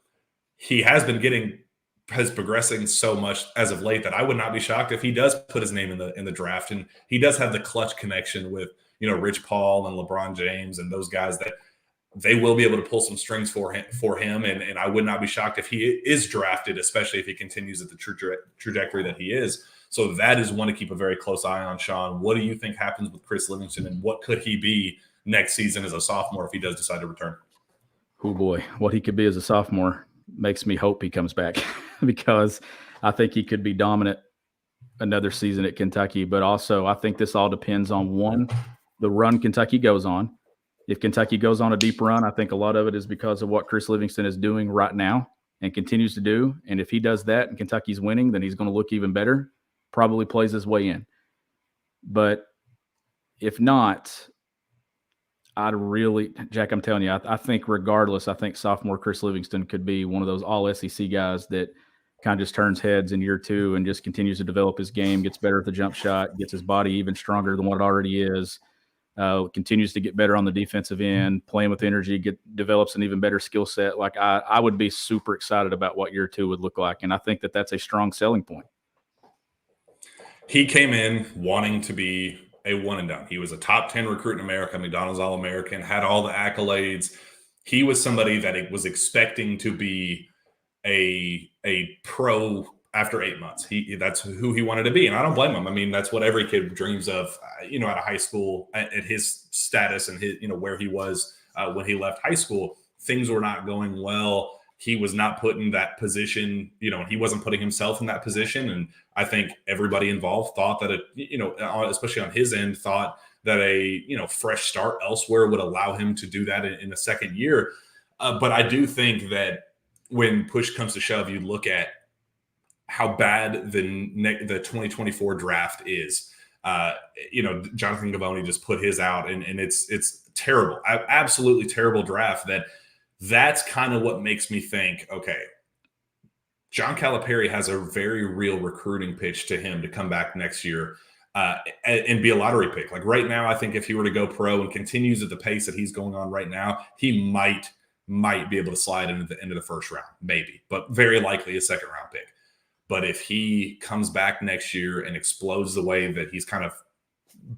he has progressing so much as of late that I would not be shocked if he does put his name in the draft. And he does have the clutch connection with, Rich Paul and LeBron James and those guys that they will be able to pull some strings for him. And I would not be shocked if he is drafted, especially if he continues at the trajectory that he is. So that is one to keep a very close eye on. Sean, what do you think happens with Chris Livingston, and what could he be next season as a sophomore if he does decide to return? Oh boy, what he could be as a sophomore makes me hope he comes back because I think he could be dominant another season at Kentucky. But also I think this all depends on, one, the run Kentucky goes on. If Kentucky goes on a deep run, I think a lot of it is because of what Chris Livingston is doing right now and continues to do. And if he does that and Kentucky's winning, then he's going to look even better, probably plays his way in. But if not, Jack, I'm telling you, I think regardless, I think sophomore Chris Livingston could be one of those all SEC guys that kind of just turns heads in year two and just continues to develop his game, gets better at the jump shot, gets his body even stronger than what it already is, continues to get better on the defensive end, playing with energy, develops an even better skill set. Like I would be super excited about what year two would look like. And I think that that's a strong selling point. He came in wanting to be a one and done. He was a top 10 recruit in America, McDonald's All-American, had all the accolades. He was somebody that it was expecting to be a pro after 8 months. That's who he wanted to be. And I don't blame him. I mean, that's what every kid dreams of, out of high school at his status and his, where he was when he left high school. Things were not going well. He was not put in that position, he wasn't putting himself in that position. And I think everybody involved thought that especially on his end, thought that a, fresh start elsewhere would allow him to do that in a second year. But I do think that when push comes to shove, you look at how bad the 2024 draft is. Jonathan Gavoni just put his out, and it's terrible, absolutely terrible draft. That's kind of what makes me think, okay, John Calipari has a very real recruiting pitch to him to come back next year and be a lottery pick. Like right now, I think if he were to go pro and continues at the pace that he's going on right now, he might be able to slide into the end of the first round, maybe, but very likely a second round pick. But if he comes back next year and explodes the way that he's kind of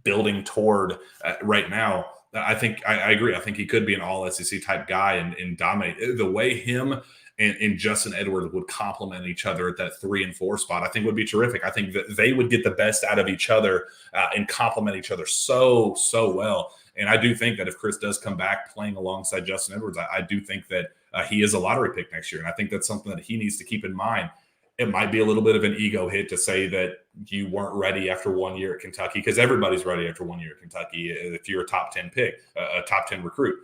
building toward right now, I think I agree. I think he could be an all SEC type guy and dominate. The way him and Justin Edwards would complement each other at that 3 and 4 spot, I think would be terrific. I think that they would get the best out of each other and complement each other so well. And I do think that if Chris does come back playing alongside Justin Edwards, I do think that he is a lottery pick next year. And I think that's something that he needs to keep in mind. It might be a little bit of an ego hit to say that you weren't ready after 1 year at Kentucky, because everybody's ready after 1 year at Kentucky if you're a top 10 pick, a top 10 recruit.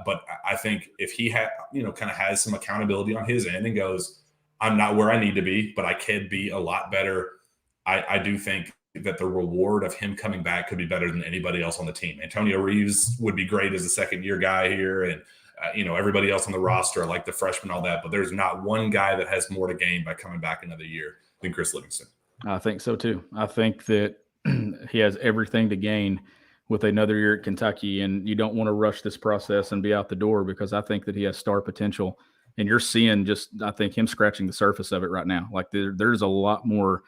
But I think if he kind of has some accountability on his end and goes, I'm not where I need to be, but I can be a lot better. I do think that the reward of him coming back could be better than anybody else on the team. Antonio Reeves would be great as a second-year guy here, and everybody else on the roster, like the freshmen, all that. But there's not one guy that has more to gain by coming back another year than Chris Livingston. I think so too. I think that he has everything to gain with another year at Kentucky, and you don't want to rush this process and be out the door, because I think that he has star potential. And you're seeing I think him scratching the surface of it right now. Like there's a lot more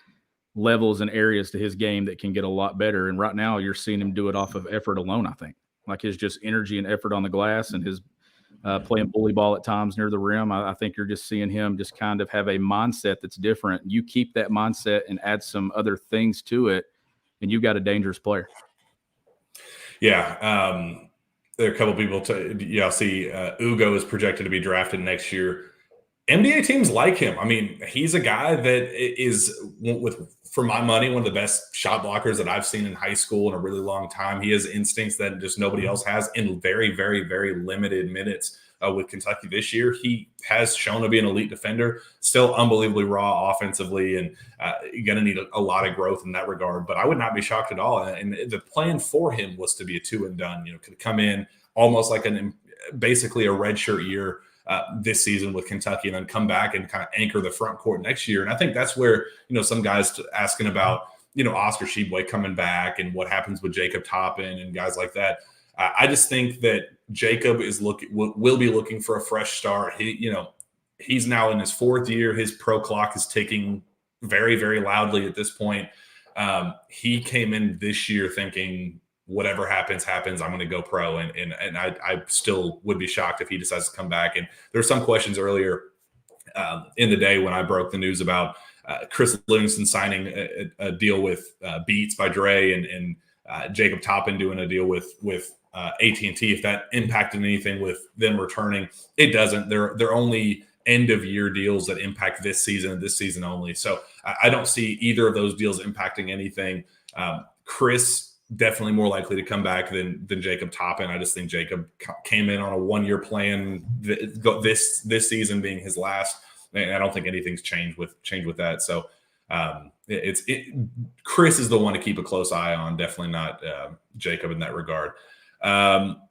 levels and areas to his game that can get a lot better. And right now you're seeing him do it off of effort alone, I think. Like his just energy and effort on the glass and his playing bully ball at times near the rim. I think you're just seeing him just kind of have a mindset that's different. You keep that mindset and add some other things to it, and you've got a dangerous player. Yeah. There are a couple people. I see Ugo is projected to be drafted next year. NBA teams like him. I mean, he's a guy that is, for my money, one of the best shot blockers that I've seen in high school in a really long time. He has instincts that just nobody else has in very, very, very limited minutes with Kentucky this year. He has shown to be an elite defender, still unbelievably raw offensively, and going to need a lot of growth in that regard. But I would not be shocked at all. And the plan for him was to be a 2-and-done. Could come in almost like basically a redshirt year this season with Kentucky, and then come back and kind of anchor the front court next year. And I think that's where, some guys asking about, Oscar Tshiebwe coming back and what happens with Jacob Toppin and guys like that. I just think that Jacob will be looking for a fresh start. He's now in his 4th year. His pro clock is ticking very, very loudly at this point. He came in this year thinking, whatever happens, I'm going to go pro. And I still would be shocked if he decides to come back. And there were some questions earlier in the day when I broke the news about Chris Livingston signing a deal with Beats by Dre and Jacob Toppin doing a deal with AT&T, if that impacted anything with them returning. It doesn't. They're only end of year deals that impact this season and this season only. So I don't see either of those deals impacting anything. Chris definitely more likely to come back than Jacob Toppin. I just think Jacob came in on a 1-year plan, this season being his last, and I don't think anything's changed with that. So Chris is the one to keep a close eye on, definitely not Jacob in that regard.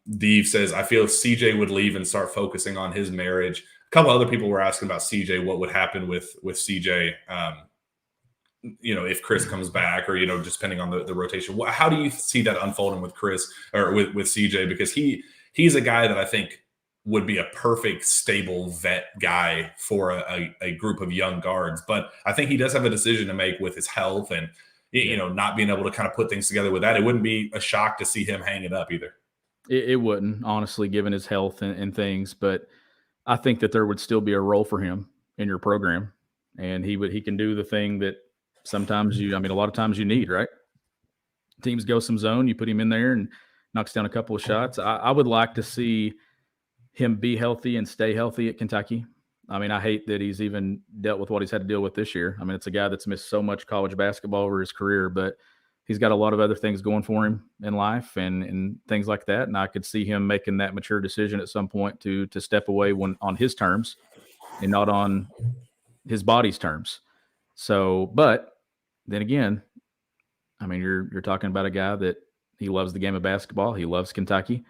Dave says, I feel if CJ would leave and start focusing on his marriage. A couple other people were asking about CJ, what would happen with CJ, if Chris comes back, or, just depending on the rotation. How do you see that unfolding with Chris or with CJ? Because he's a guy that I think would be a perfect stable vet guy for a group of young guards. But I think he does have a decision to make with his health and, not being able to kind of put things together with that. It wouldn't be a shock to see him hang it up either. It wouldn't, honestly, given his health and things. But I think that there would still be a role for him in your program. And he can do the thing that sometimes a lot of times you need, right? Teams go some zone, you put him in there and knocks down a couple of shots. I would like to see him be healthy and stay healthy at Kentucky. I hate that he's even dealt with what he's had to deal with this year. It's a guy that's missed so much college basketball over his career, but he's got a lot of other things going for him in life and things like that. And I could see him making that mature decision at some point to step away on his terms and not on his body's terms. So, but then again, you're talking about a guy that he loves the game of basketball. He loves Kentucky.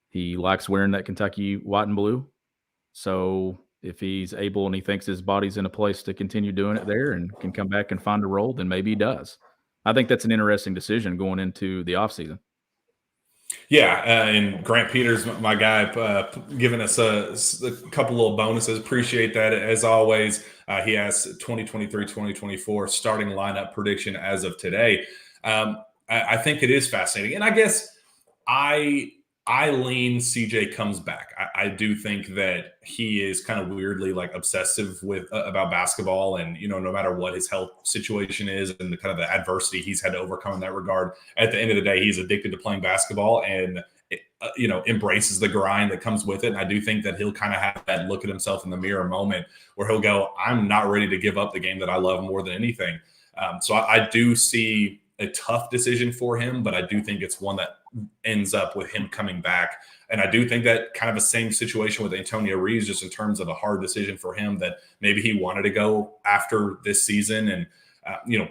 He likes wearing that Kentucky white and blue. So if he's able and he thinks his body's in a place to continue doing it there and can come back and find a role, then maybe he does. I think that's an interesting decision going into the offseason. Yeah, and Grant Peters, my guy, giving us a couple little bonuses. Appreciate that, as always. He has 2023-2024 starting lineup prediction as of today. I think it is fascinating. And I guess I lean CJ comes back. I do think that he is kind of weirdly obsessive about basketball, and no matter what his health situation is and the kind of the adversity he's had to overcome in that regard, at the end of the day, he's addicted to playing basketball and embraces the grind that comes with it. And I do think that he'll kind of have that look at himself in the mirror moment where he'll go, I'm not ready to give up the game that I love more than anything. So I do see a tough decision for him, but I do think it's one that ends up with him coming back. And I do think that kind of the same situation with Antonio Reeves, just in terms of a hard decision for him, that maybe he wanted to go after this season and,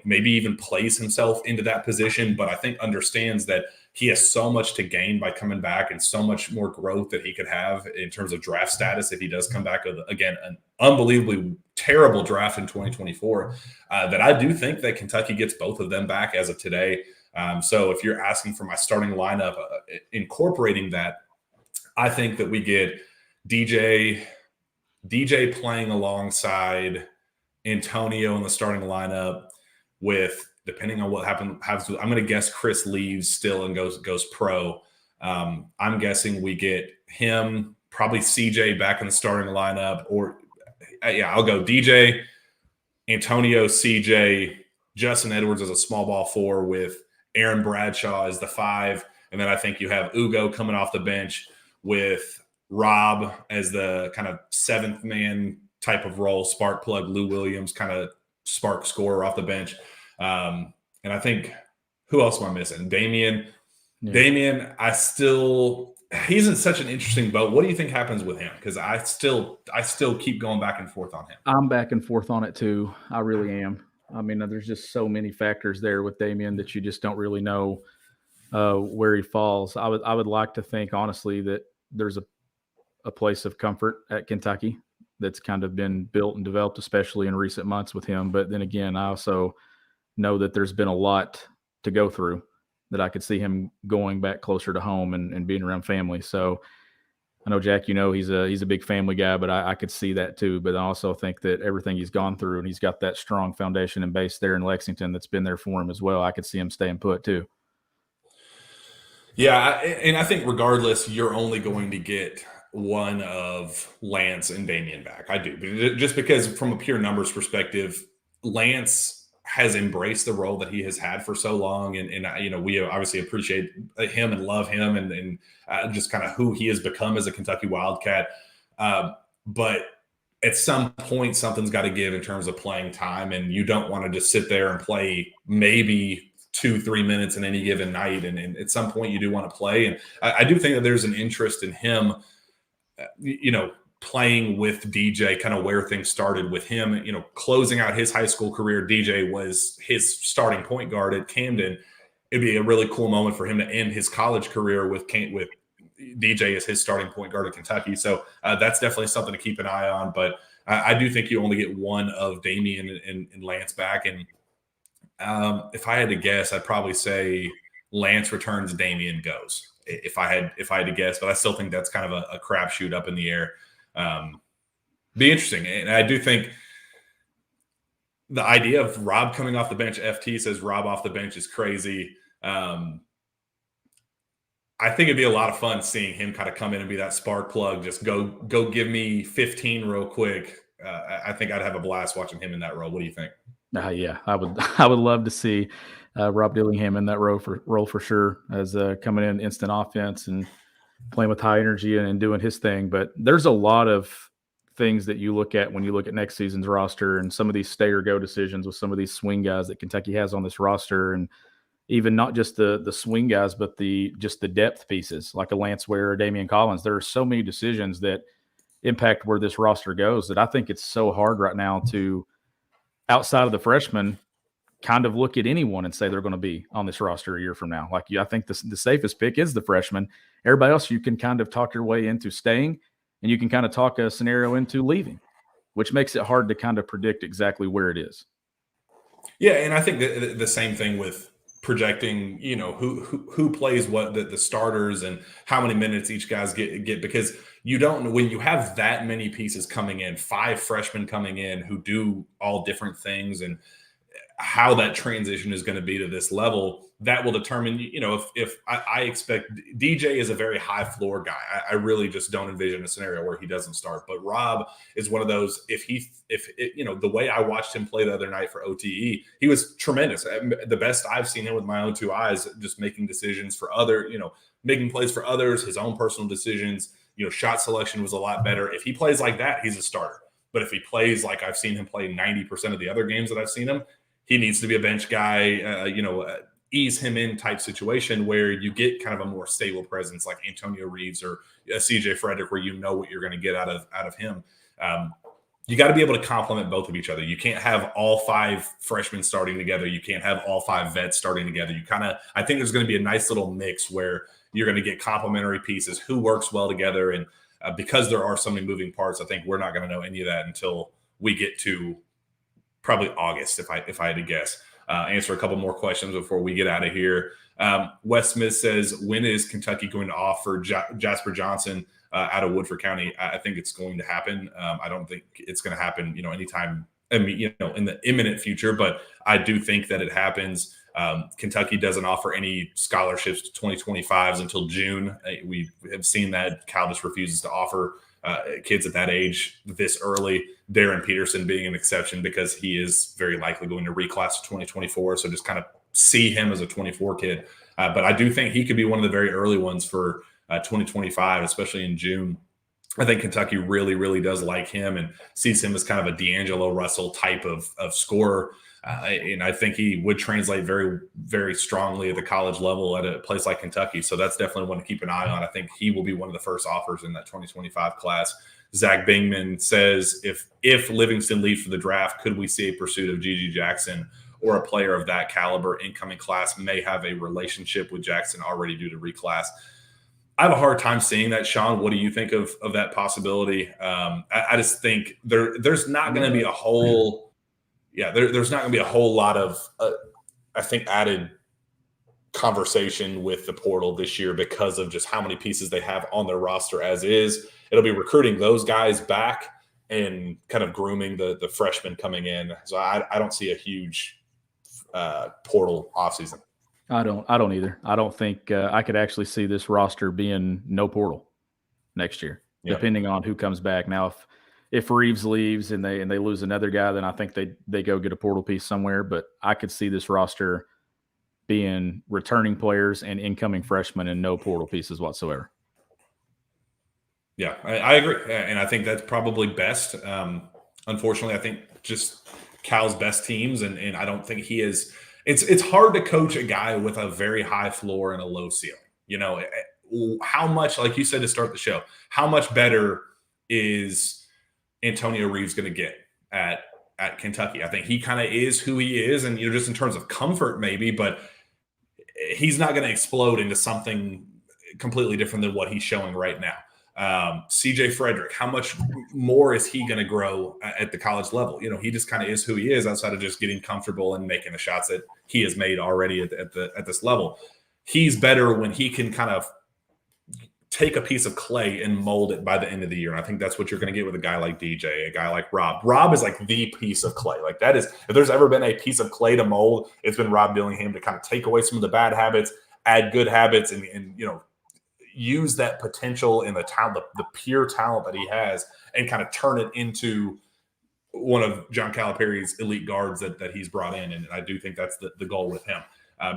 maybe even plays himself into that position. But I think understands that he has so much to gain by coming back and so much more growth that he could have in terms of draft status if he does come back with, again, an unbelievably terrible draft in 2024, that I do think that Kentucky gets both of them back as of today. So if you're asking for my starting lineup, incorporating that, I think that we get DJ playing alongside Antonio in the starting lineup with, depending on what happens, I'm going to guess Chris leaves still and goes pro. I'm guessing we get him, probably CJ back in the starting lineup, or I'll go DJ, Antonio, CJ, Justin Edwards as a small ball 4 with Aaron Bradshaw as the 5. And then I think you have Ugo coming off the bench with Rob as the kind of 7th man, type of role, spark plug, Lou Williams kind of spark scorer off the bench. And I think, who else am I missing? Damian. Yeah. Damian, he's in such an interesting boat. What do you think happens with him? Because I still keep going back and forth on him. I'm back and forth on it too. I really am. I mean, there's just so many factors there with Damian that you just don't really know where he falls. I would like to think, honestly, that there's a place of comfort at Kentucky that's kind of been built and developed, especially in recent months with him. But then again, I also know that there's been a lot to go through, that I could see him going back closer to home and being around family. So I know, Jack, he's a big family guy, but I could see that too. But I also think that everything he's gone through, and he's got that strong foundation and base there in Lexington that's been there for him as well. I could see him staying put too. Yeah, and I think regardless, you're only going to get one of Lance and Damian back. I do. Just because from a pure numbers perspective, Lance has embraced the role that he has had for so long. And we obviously appreciate him and love him and just kind of who he has become as a Kentucky Wildcat. But at some point, something's got to give in terms of playing time. And you don't want to just sit there and play maybe 2-3 minutes in any given night. And at some point you do want to play. And I do think that there's an interest in him, playing with DJ, kind of where things started with him, closing out his high school career. DJ was his starting point guard at Camden. It'd be a really cool moment for him to end his college career with DJ as his starting point guard at Kentucky. So that's definitely something to keep an eye on. But I do think you only get one of Damian and Lance back. And if I had to guess, I'd probably say Lance returns, Damian goes. If I had to guess, but I still think that's kind of a crapshoot up in the air. Be interesting. And I do think the idea of Rob coming off the bench, FT says Rob off the bench is crazy. I think it'd be a lot of fun seeing him kind of come in and be that spark plug. Just go give me 15 real quick. I think I'd have a blast watching him in that role. What do you think? Yeah, I would love to see Rob Dillingham in that role for sure, as coming in instant offense and playing with high energy and doing his thing. But there's a lot of things that you look at when you look at next season's roster and some of these stay or go decisions with some of these swing guys that Kentucky has on this roster, and even not just the swing guys, but just the depth pieces like a Lance Ware or Damian Collins. There are so many decisions that impact where this roster goes that I think it's so hard right now to, outside of the freshmen, kind of look at anyone and say they're going to be on this roster a year from now. Like, I think the safest pick is the freshman. Everybody else, you can kind of talk your way into staying, and you can kind of talk a scenario into leaving, which makes it hard to kind of predict exactly where it is. Yeah, and I think the same thing with projecting, who plays what, the starters and how many minutes each guys get, because you don't know when you have that many pieces coming in, 5 freshmen coming in who do all different things, and how that transition is going to be to this level, that will determine, if I expect DJ is a very high floor guy. I really just don't envision a scenario where he doesn't start. But Rob is one of those, the way I watched him play the other night for OTE, he was tremendous. The best I've seen him with my own 2 eyes, just making decisions for making plays for others, his own personal decisions, shot selection was a lot better. If he plays like that, he's a starter. But if he plays like I've seen him play 90% of the other games that I've seen him, he needs to be a bench guy, ease him in type situation where you get kind of a more stable presence like Antonio Reeves or CJ Frederick, where what you're going to get out of him. You got to be able to complement both of each other. You can't have all 5 freshmen starting together. You can't have all 5 vets starting together. I think there's going to be a nice little mix where you're going to get complementary pieces who works well together. And because there are so many moving parts, I think we're not going to know any of that until we get to probably August, if I had to guess. Answer a couple more questions before we get out of here. Wes Smith says, when is Kentucky going to offer Jasper Johnson out of Woodford County? I think it's going to happen. I don't think it's going to happen, anytime, in the imminent future, but I do think that it happens. Kentucky doesn't offer any scholarships to 2025s until June. We have seen that Cal just refuses to offer kids at that age this early. Darren Peterson being an exception because he is very likely going to reclass to 2024. So just kind of see him as a 24 kid. But I do think he could be one of the very early ones for 2025, especially in June. I think Kentucky really, really does like him and sees him as kind of a D'Angelo Russell type of scorer. And I think he would translate very, very strongly at the college level at a place like Kentucky. So that's definitely one to keep an eye on. I think he will be one of the first offers in that 2025 class. Zach Bingman says, if Livingston leaves for the draft, could we see a pursuit of Gigi Jackson or a player of that caliber? Incoming class may have a relationship with Jackson already due to reclass. I have a hard time seeing that. Sean, what do you think of that possibility? I just think there's not going to be a whole, there's not going to be a whole lot of, I think, added conversation with the portal this year because of just how many pieces they have on their roster as is. It'll be recruiting those guys back and kind of grooming the freshmen coming in. So I don't see a huge portal offseason. I don't either. I don't think I could actually see this roster being no portal next year, depending on who comes back. Now, if Reeves leaves and they lose another guy, then I think they go get a portal piece somewhere. But I could see this roster being returning players and incoming freshmen and no portal pieces whatsoever. Yeah, I agree. And I think that's probably best. Unfortunately, I think just Cal's best teams, and I don't think he is – it's hard to coach a guy with a very high floor and a low ceiling. You know, how much, like you said to start the show, how much better is Antonio Reeves going to get at Kentucky? I think he kind of is who he is, and just in terms of comfort maybe, but he's not going to explode into something completely different than what he's showing right now. CJ Frederick, how much more is he going to grow at the college level? He just kind of is who he is outside of just getting comfortable and making the shots that he has made already at this level. He's better when he can kind of take a piece of clay and mold it by the end of the year. And I think that's what you're going to get with a guy like DJ, a guy like Rob. Rob is like the piece of clay. Like that is, if there's ever been a piece of clay to mold, it's been Rob Dillingham to kind of take away some of the bad habits, add good habits, and use that potential and the talent, the pure talent that he has, and kind of turn it into one of John Calipari's elite guards that he's brought in. And I do think that's the goal with him.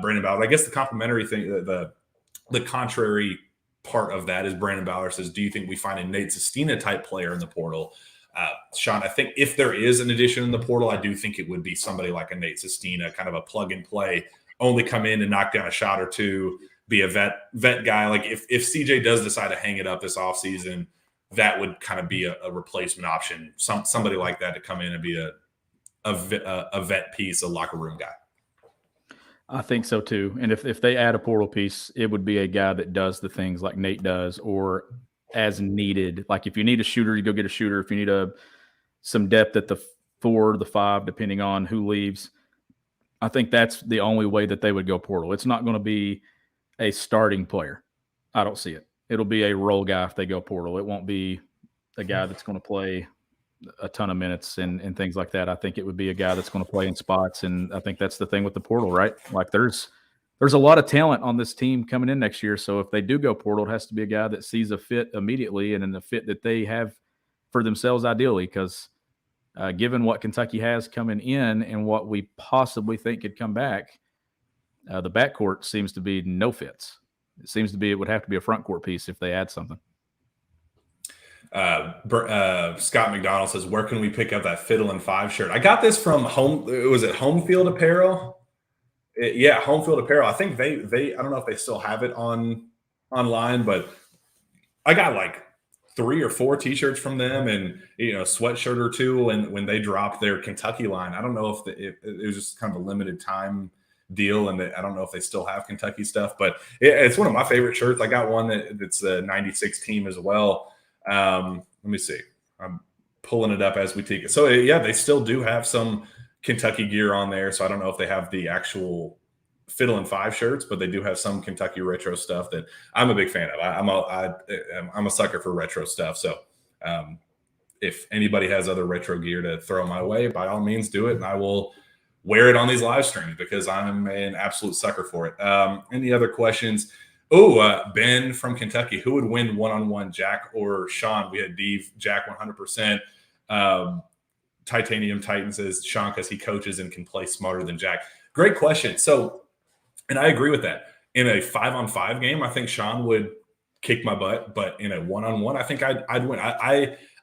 Brandon Ballard, I guess the complimentary thing, the contrary part of that is Brandon Ballard says, do you think we find a Nate Sestina type player in the portal? Sean, I think if there is an addition in the portal, I do think it would be somebody like a Nate Sestina, kind of a plug and play, only come in and knock down a shot or two, be a vet guy. Like if CJ does decide to hang it up this offseason, that would kind of be a replacement option. Somebody like that to come in and be a vet piece, a locker room guy. I think so too. And if they add a portal piece, it would be a guy that does the things like Nate does, or as needed. Like if you need a shooter, you go get a shooter. If you need some depth at the 4, the 5, depending on who leaves, I think that's the only way that they would go portal. It's not going to be a starting player. I don't see it. It'll be a role guy if they go portal. It won't be a guy that's going to play a ton of minutes and things like that. I think it would be a guy that's going to play in spots. And I think that's the thing with the portal, right? Like there's a lot of talent on this team coming in next year. So if they do go portal, it has to be a guy that sees a fit immediately and in the fit that they have for themselves ideally, because given what Kentucky has coming in and what we possibly think could come back, the backcourt seems to be no fits. It would have to be a front court piece if they add something. Scott McDonald says, where can we pick up that Fiddle and 5 shirt? I got this from Home Field Apparel? Home Field Apparel. I think they I don't know if they still have it online, but I got like 3 or 4 t-shirts from them and a sweatshirt or two when they dropped their Kentucky line. I don't know if it was just kind of a limited time deal, and I don't know if they still have Kentucky stuff, but it's one of my favorite shirts. I got one that's the 96 team as well. Let me see. I'm pulling it up as we take it. So they still do have some Kentucky gear on there. So I don't know if they have the actual Fiddle and 5 shirts, but they do have some Kentucky retro stuff that I'm a big fan of. I'm a sucker for retro stuff. So if anybody has other retro gear to throw my way, by all means do it, and I will wear it on these live streams because I'm an absolute sucker for it. Any other questions? Ben from Kentucky. Who would win one-on-one, Jack or Sean? We had Dave, Jack 100%. Titanium Titan says Sean because he coaches and can play smarter than Jack. Great question. So, and I agree with that. In a 5-on-5 game, I think Sean would kick my butt, but in a one-on-one, I think I'd win.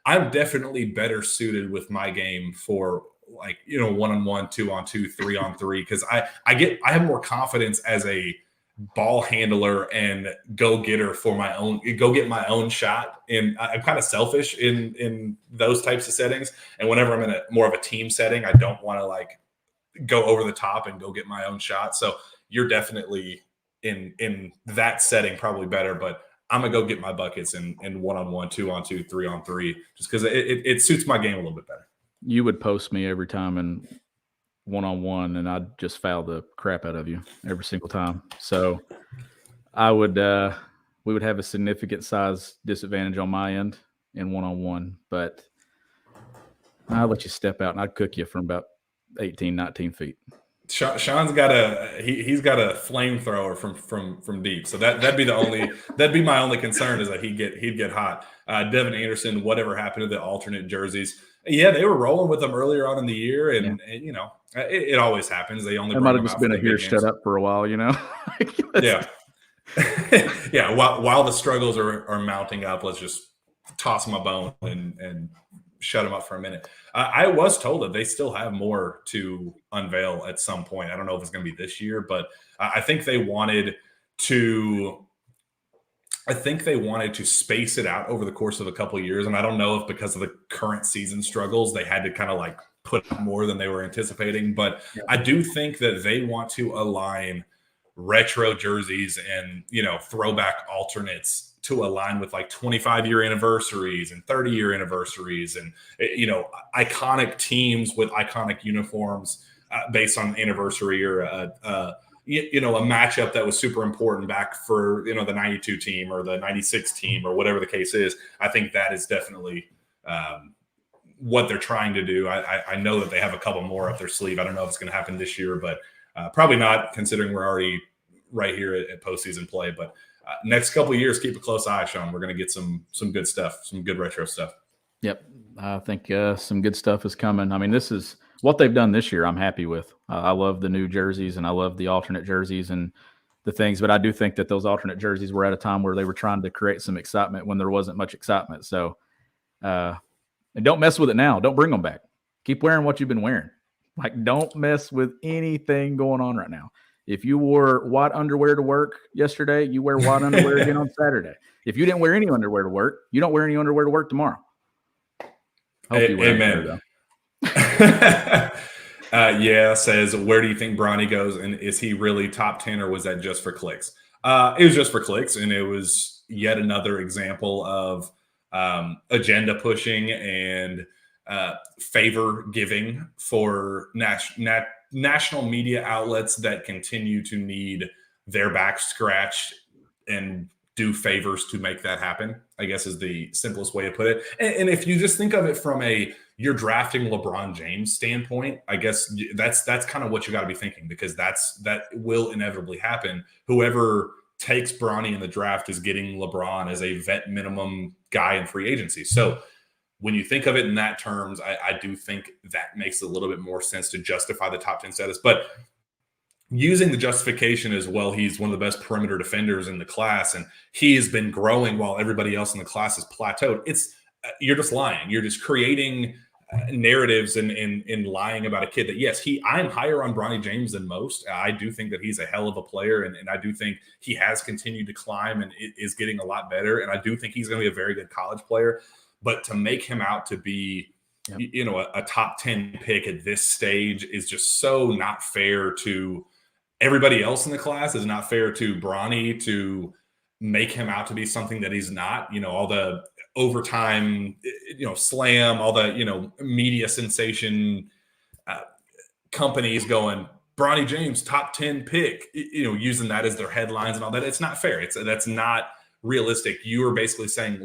I'm definitely better suited with my game for like, one-on-one, 2-on-2, 3-on-3, because I have more confidence as a ball handler and go getter for go get my own shot. And I'm kind of selfish in those types of settings. And whenever I'm in more of a team setting, I don't want to like go over the top and go get my own shot. So you're definitely in that setting probably better, but I'm gonna go get my buckets in one-on-one, 2-on-2, 3-on-3, just because it suits my game a little bit better. You would post me every time in one-on-one, and I'd just foul the crap out of you every single time. So I would we would have a significant size disadvantage on my end in one-on-one, but I'll let you step out and I'd cook you from about 18, 19 feet. Shawn's got he's got a flamethrower from deep, so that'd be my only concern, is that he'd get hot. Devin Anderson, whatever happened to the alternate jerseys? Yeah, they were rolling with them earlier on in the year, and it always happens. They only might have just been a here shut up for a while, Yeah, yeah. While the struggles are mounting up, let's just toss them a bone and shut them up for a minute. I was told that they still have more to unveil at some point. I don't know if it's going to be this year, but I think they wanted to space it out over the course of a couple of years. And I don't know if because of the current season struggles, they had to kind of like put up more than they were anticipating. But I do think that they want to align retro jerseys and, throwback alternates to align with like 25-year anniversaries and 30-year anniversaries and, iconic teams with iconic uniforms based on anniversary, or a matchup that was super important back for, the 92 team or the 96 team or whatever the case is. I think that is definitely what they're trying to do. I know that they have a couple more up their sleeve. I don't know if it's going to happen this year, but probably not, considering we're already right here at postseason play. But next couple of years, keep a close eye, Shawn. We're going to get some good stuff, some good retro stuff. Yep. I think some good stuff is coming. I mean, this is what they've done this year. I'm happy with. I love the new jerseys and I love the alternate jerseys and the things, but I do think that those alternate jerseys were at a time where they were trying to create some excitement when there wasn't much excitement. So, and don't mess with it now. Don't bring them back. Keep wearing what you've been wearing. Like, don't mess with anything going on right now. If you wore white underwear to work yesterday, you wear white underwear again on Saturday. If you didn't wear any underwear to work, you don't wear any underwear to work tomorrow. Amen. Says, where do you think Bronny goes? And is he really top 10, or was that just for clicks? It was just for clicks. And it was yet another example of agenda pushing and favor giving for national media outlets that continue to need their back scratched and do favors to make that happen, I guess, is the simplest way to put it. And if you just think of it from you're drafting LeBron James standpoint, I guess that's kind of what you got to be thinking, because that will inevitably happen. Whoever takes Bronny in the draft is getting LeBron as a vet minimum guy in free agency. So when you think of it in that terms, I do think that makes a little bit more sense to justify the top 10 status. But using the justification as, well, he's one of the best perimeter defenders in the class, and he has been growing while everybody else in the class has plateaued. You're just lying. You're just creating narratives and lying about a kid that, yes, I'm higher on Bronny James than most. I do think that he's a hell of a player, and I do think he has continued to climb and is getting a lot better. And I do think he's going to be a very good college player. But to make him out to be, a top 10 pick at this stage is just so not fair to everybody else in the class. Is not fair to Bronny to make him out to be something that he's not. All the overtime, slam, all the, media sensation companies going, Bronny James, top 10 pick, using that as their headlines and all that. It's not fair. That's not realistic. You are basically saying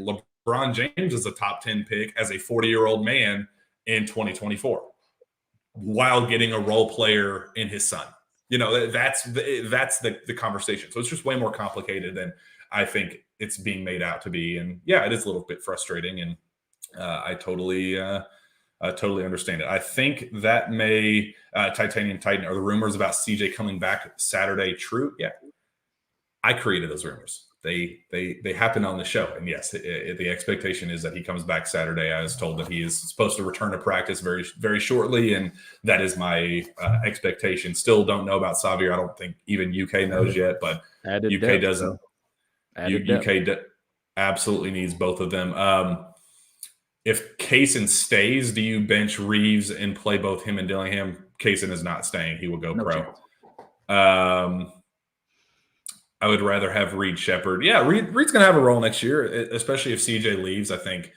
LeBron James is a top 10 pick as a 40-year-old man in 2024 while getting a role player in his son. That's the conversation. So it's just way more complicated than I think it's being made out to be. And yeah, it is a little bit frustrating, and I totally understand it. I think that may Titanium Titan, are the rumors about CJ coming back Saturday true? Yeah. I created those rumors. they happen on the show. And yes, the expectation is that he comes back Saturday. I was told that he is supposed to return to practice very, very shortly, and that is my expectation. Still don't know about Xavier. I don't think even UK knows yet, but Added UK depth, doesn't. Absolutely needs both of them. If Kaysen stays, do you bench Reeves and play both him and Dillingham? Kaysen is not staying. He will go pro. I would rather have Reed Shepherd. Yeah, Reed's going to have a role next year, especially if CJ leaves. I think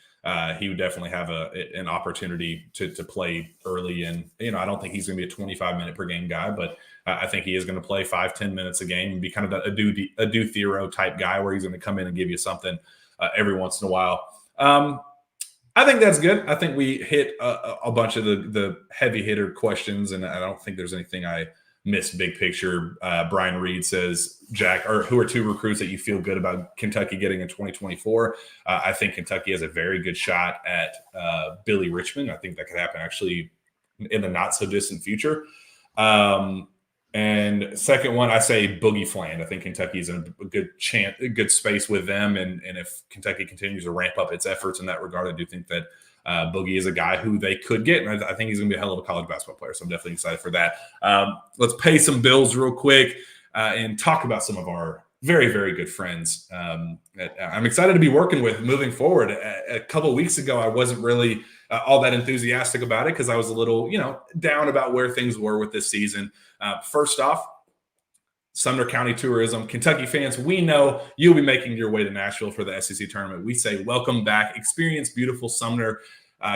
he would definitely have an opportunity to play early. And, I don't think he's going to be a 25-minute per game guy, but I think he is going to play 5-10 minutes a game and be kind of a do Thero type guy where he's going to come in and give you something every once in a while. I think that's good. I think we hit a bunch of the heavy hitter questions, and I don't think there's anything I missed big picture. Brian Reed says, Jack, or who are two recruits that you feel good about Kentucky getting in 2024? I think Kentucky has a very good shot at Billy Richmond. I think that could happen actually in the not so distant future. And second one, I say Boogie Fland. I think Kentucky's in a good space with them. And if Kentucky continues to ramp up its efforts in that regard, I do think that Boogie is a guy who they could get. And I think he's going to be a hell of a college basketball player. So I'm definitely excited for that. Let's pay some bills real quick and talk about some of our very, very good friends that I'm excited to be working with moving forward. A couple of weeks ago, I wasn't really all that enthusiastic about it because I was a little, down about where things were with this season. First off, Sumner County Tourism. Kentucky fans, we know you'll be making your way to Nashville for the SEC tournament. We say welcome back. Experience beautiful Sumner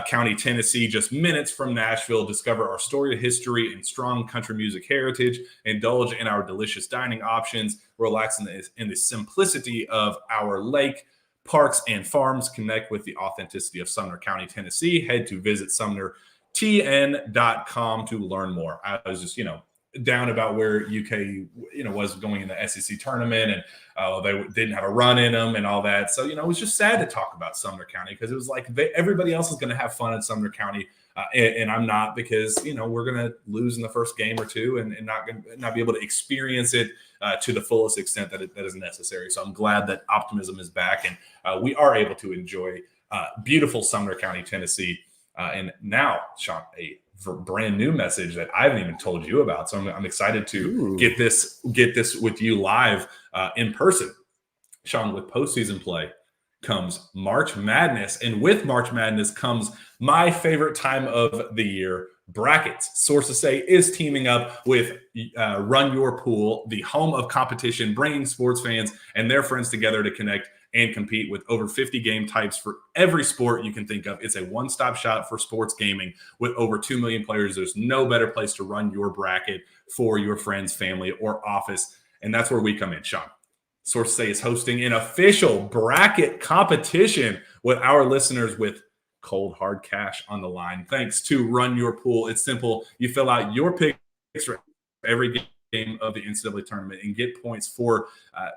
County, Tennessee, just minutes from Nashville. Discover our storied history and strong country music heritage. Indulge in our delicious dining options. Relax in the simplicity of our lake, parks, and farms. Connect with the authenticity of Sumner County, Tennessee. Head to visit SumnerTN.com to learn more. I was just, down about where UK, was going in the SEC tournament, and they didn't have a run in them and all that. So, it was just sad to talk about Sumner County because it was like everybody else is going to have fun in Sumner County, and I'm not, because we're going to lose in the first game or two and not be able to experience it to the fullest extent that is necessary. So I'm glad that optimism is back and we are able to enjoy beautiful Sumner County, Tennessee. And now, Shawn, a brand new message that I haven't even told you about. So I'm excited to get this with you live in person. Shawn, with postseason play comes March Madness. And with March Madness comes my favorite time of the year, brackets. Sources say is teaming up with Run Your Pool, the home of competition, bringing sports fans and their friends together to connect and compete with over 50 game types for every sport you can think of. It's a one-stop shop for sports gaming with over 2 million players. There's no better place to run your bracket for your friends, family, or office. And that's where we come in, Shawn. Sources say is hosting an official bracket competition with our listeners with cold hard cash on the line. Thanks to Run Your Pool. It's simple. You fill out your picks for every game of the NCAA tournament and get points for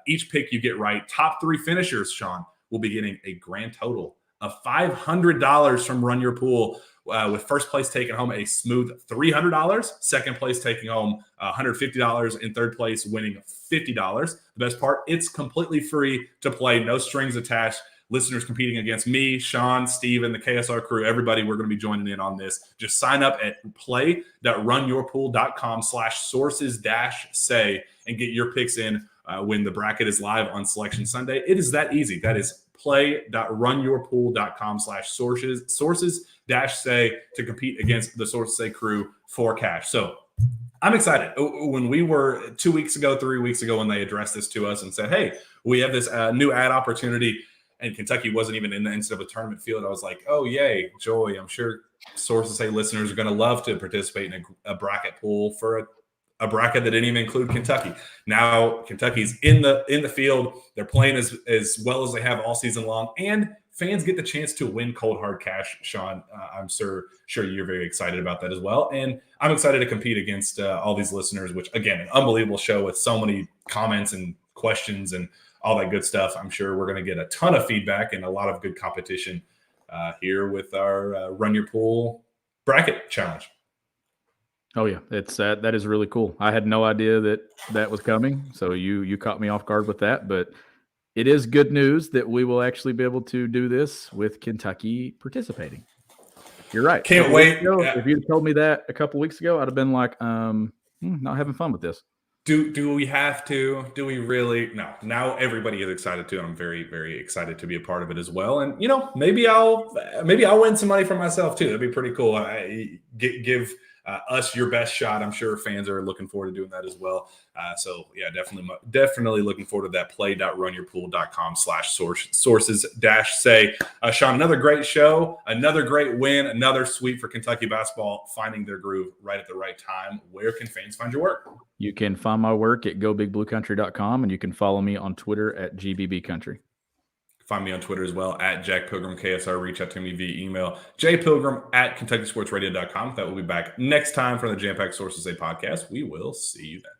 each pick you get right. Top three finishers, Shawn, will be getting a grand total of $500 from Run Your Pool, with first place taking home a smooth $300, second place taking home $150, and third place winning $50. The best part, it's completely free to play, no strings attached. Listeners competing against me, Shawn, Steve, and the KSR crew, everybody, we're going to be joining in on this. Just sign up at play.runyourpool.com/sources-say and get your picks in when the bracket is live on Selection Sunday. It is that easy. That is play.runyourpool.com/sources-say to compete against the Sources Say crew for cash. So I'm excited. When we were 2 weeks ago, 3 weeks ago, when they addressed this to us and said, hey, we have this new ad opportunity, and Kentucky wasn't even in the NCAA tournament field, I was like, oh, yay, joy. I'm sure Sources Say listeners are going to love to participate in a bracket pool for a bracket that didn't even include Kentucky. Now Kentucky's in the field. They're playing as well as they have all season long, and fans get the chance to win cold hard cash. Shawn, I'm sure you're very excited about that as well. And I'm excited to compete against all these listeners, which, again, an unbelievable show with so many comments and questions and all that good stuff. I'm sure we're going to get a ton of feedback and a lot of good competition here with our Run Your Pool bracket challenge. Oh yeah, it's that is really cool. I had no idea that was coming, so you caught me off guard with that. But it is good news that we will actually be able to do this with Kentucky participating. You're right. Can't wait. If you'd told me that a couple weeks ago, I'd have been like, not having fun with this. Do we have to? Do we really? No. Now everybody is excited too, and I'm very, very excited to be a part of it as well. And maybe I'll win some money for myself too. That'd be pretty cool. Give us your best shot. I'm sure fans are looking forward to doing that as well. So yeah, definitely looking forward to that. play.runyourpool.com/sources-say. Shawn, another great show, another great win, another sweep for Kentucky basketball, finding their groove right at the right time. Where can fans find your work? You can find my work at gobigbluecountry.com, and you can follow me on Twitter at GBBCountry. Find me on Twitter as well at Jack Pilgrim KSR. Reach out to me via email, jpilgrim@KentuckySportsRadio.com. That will be back next time for the Jam Pack Sources A podcast. We will see you then.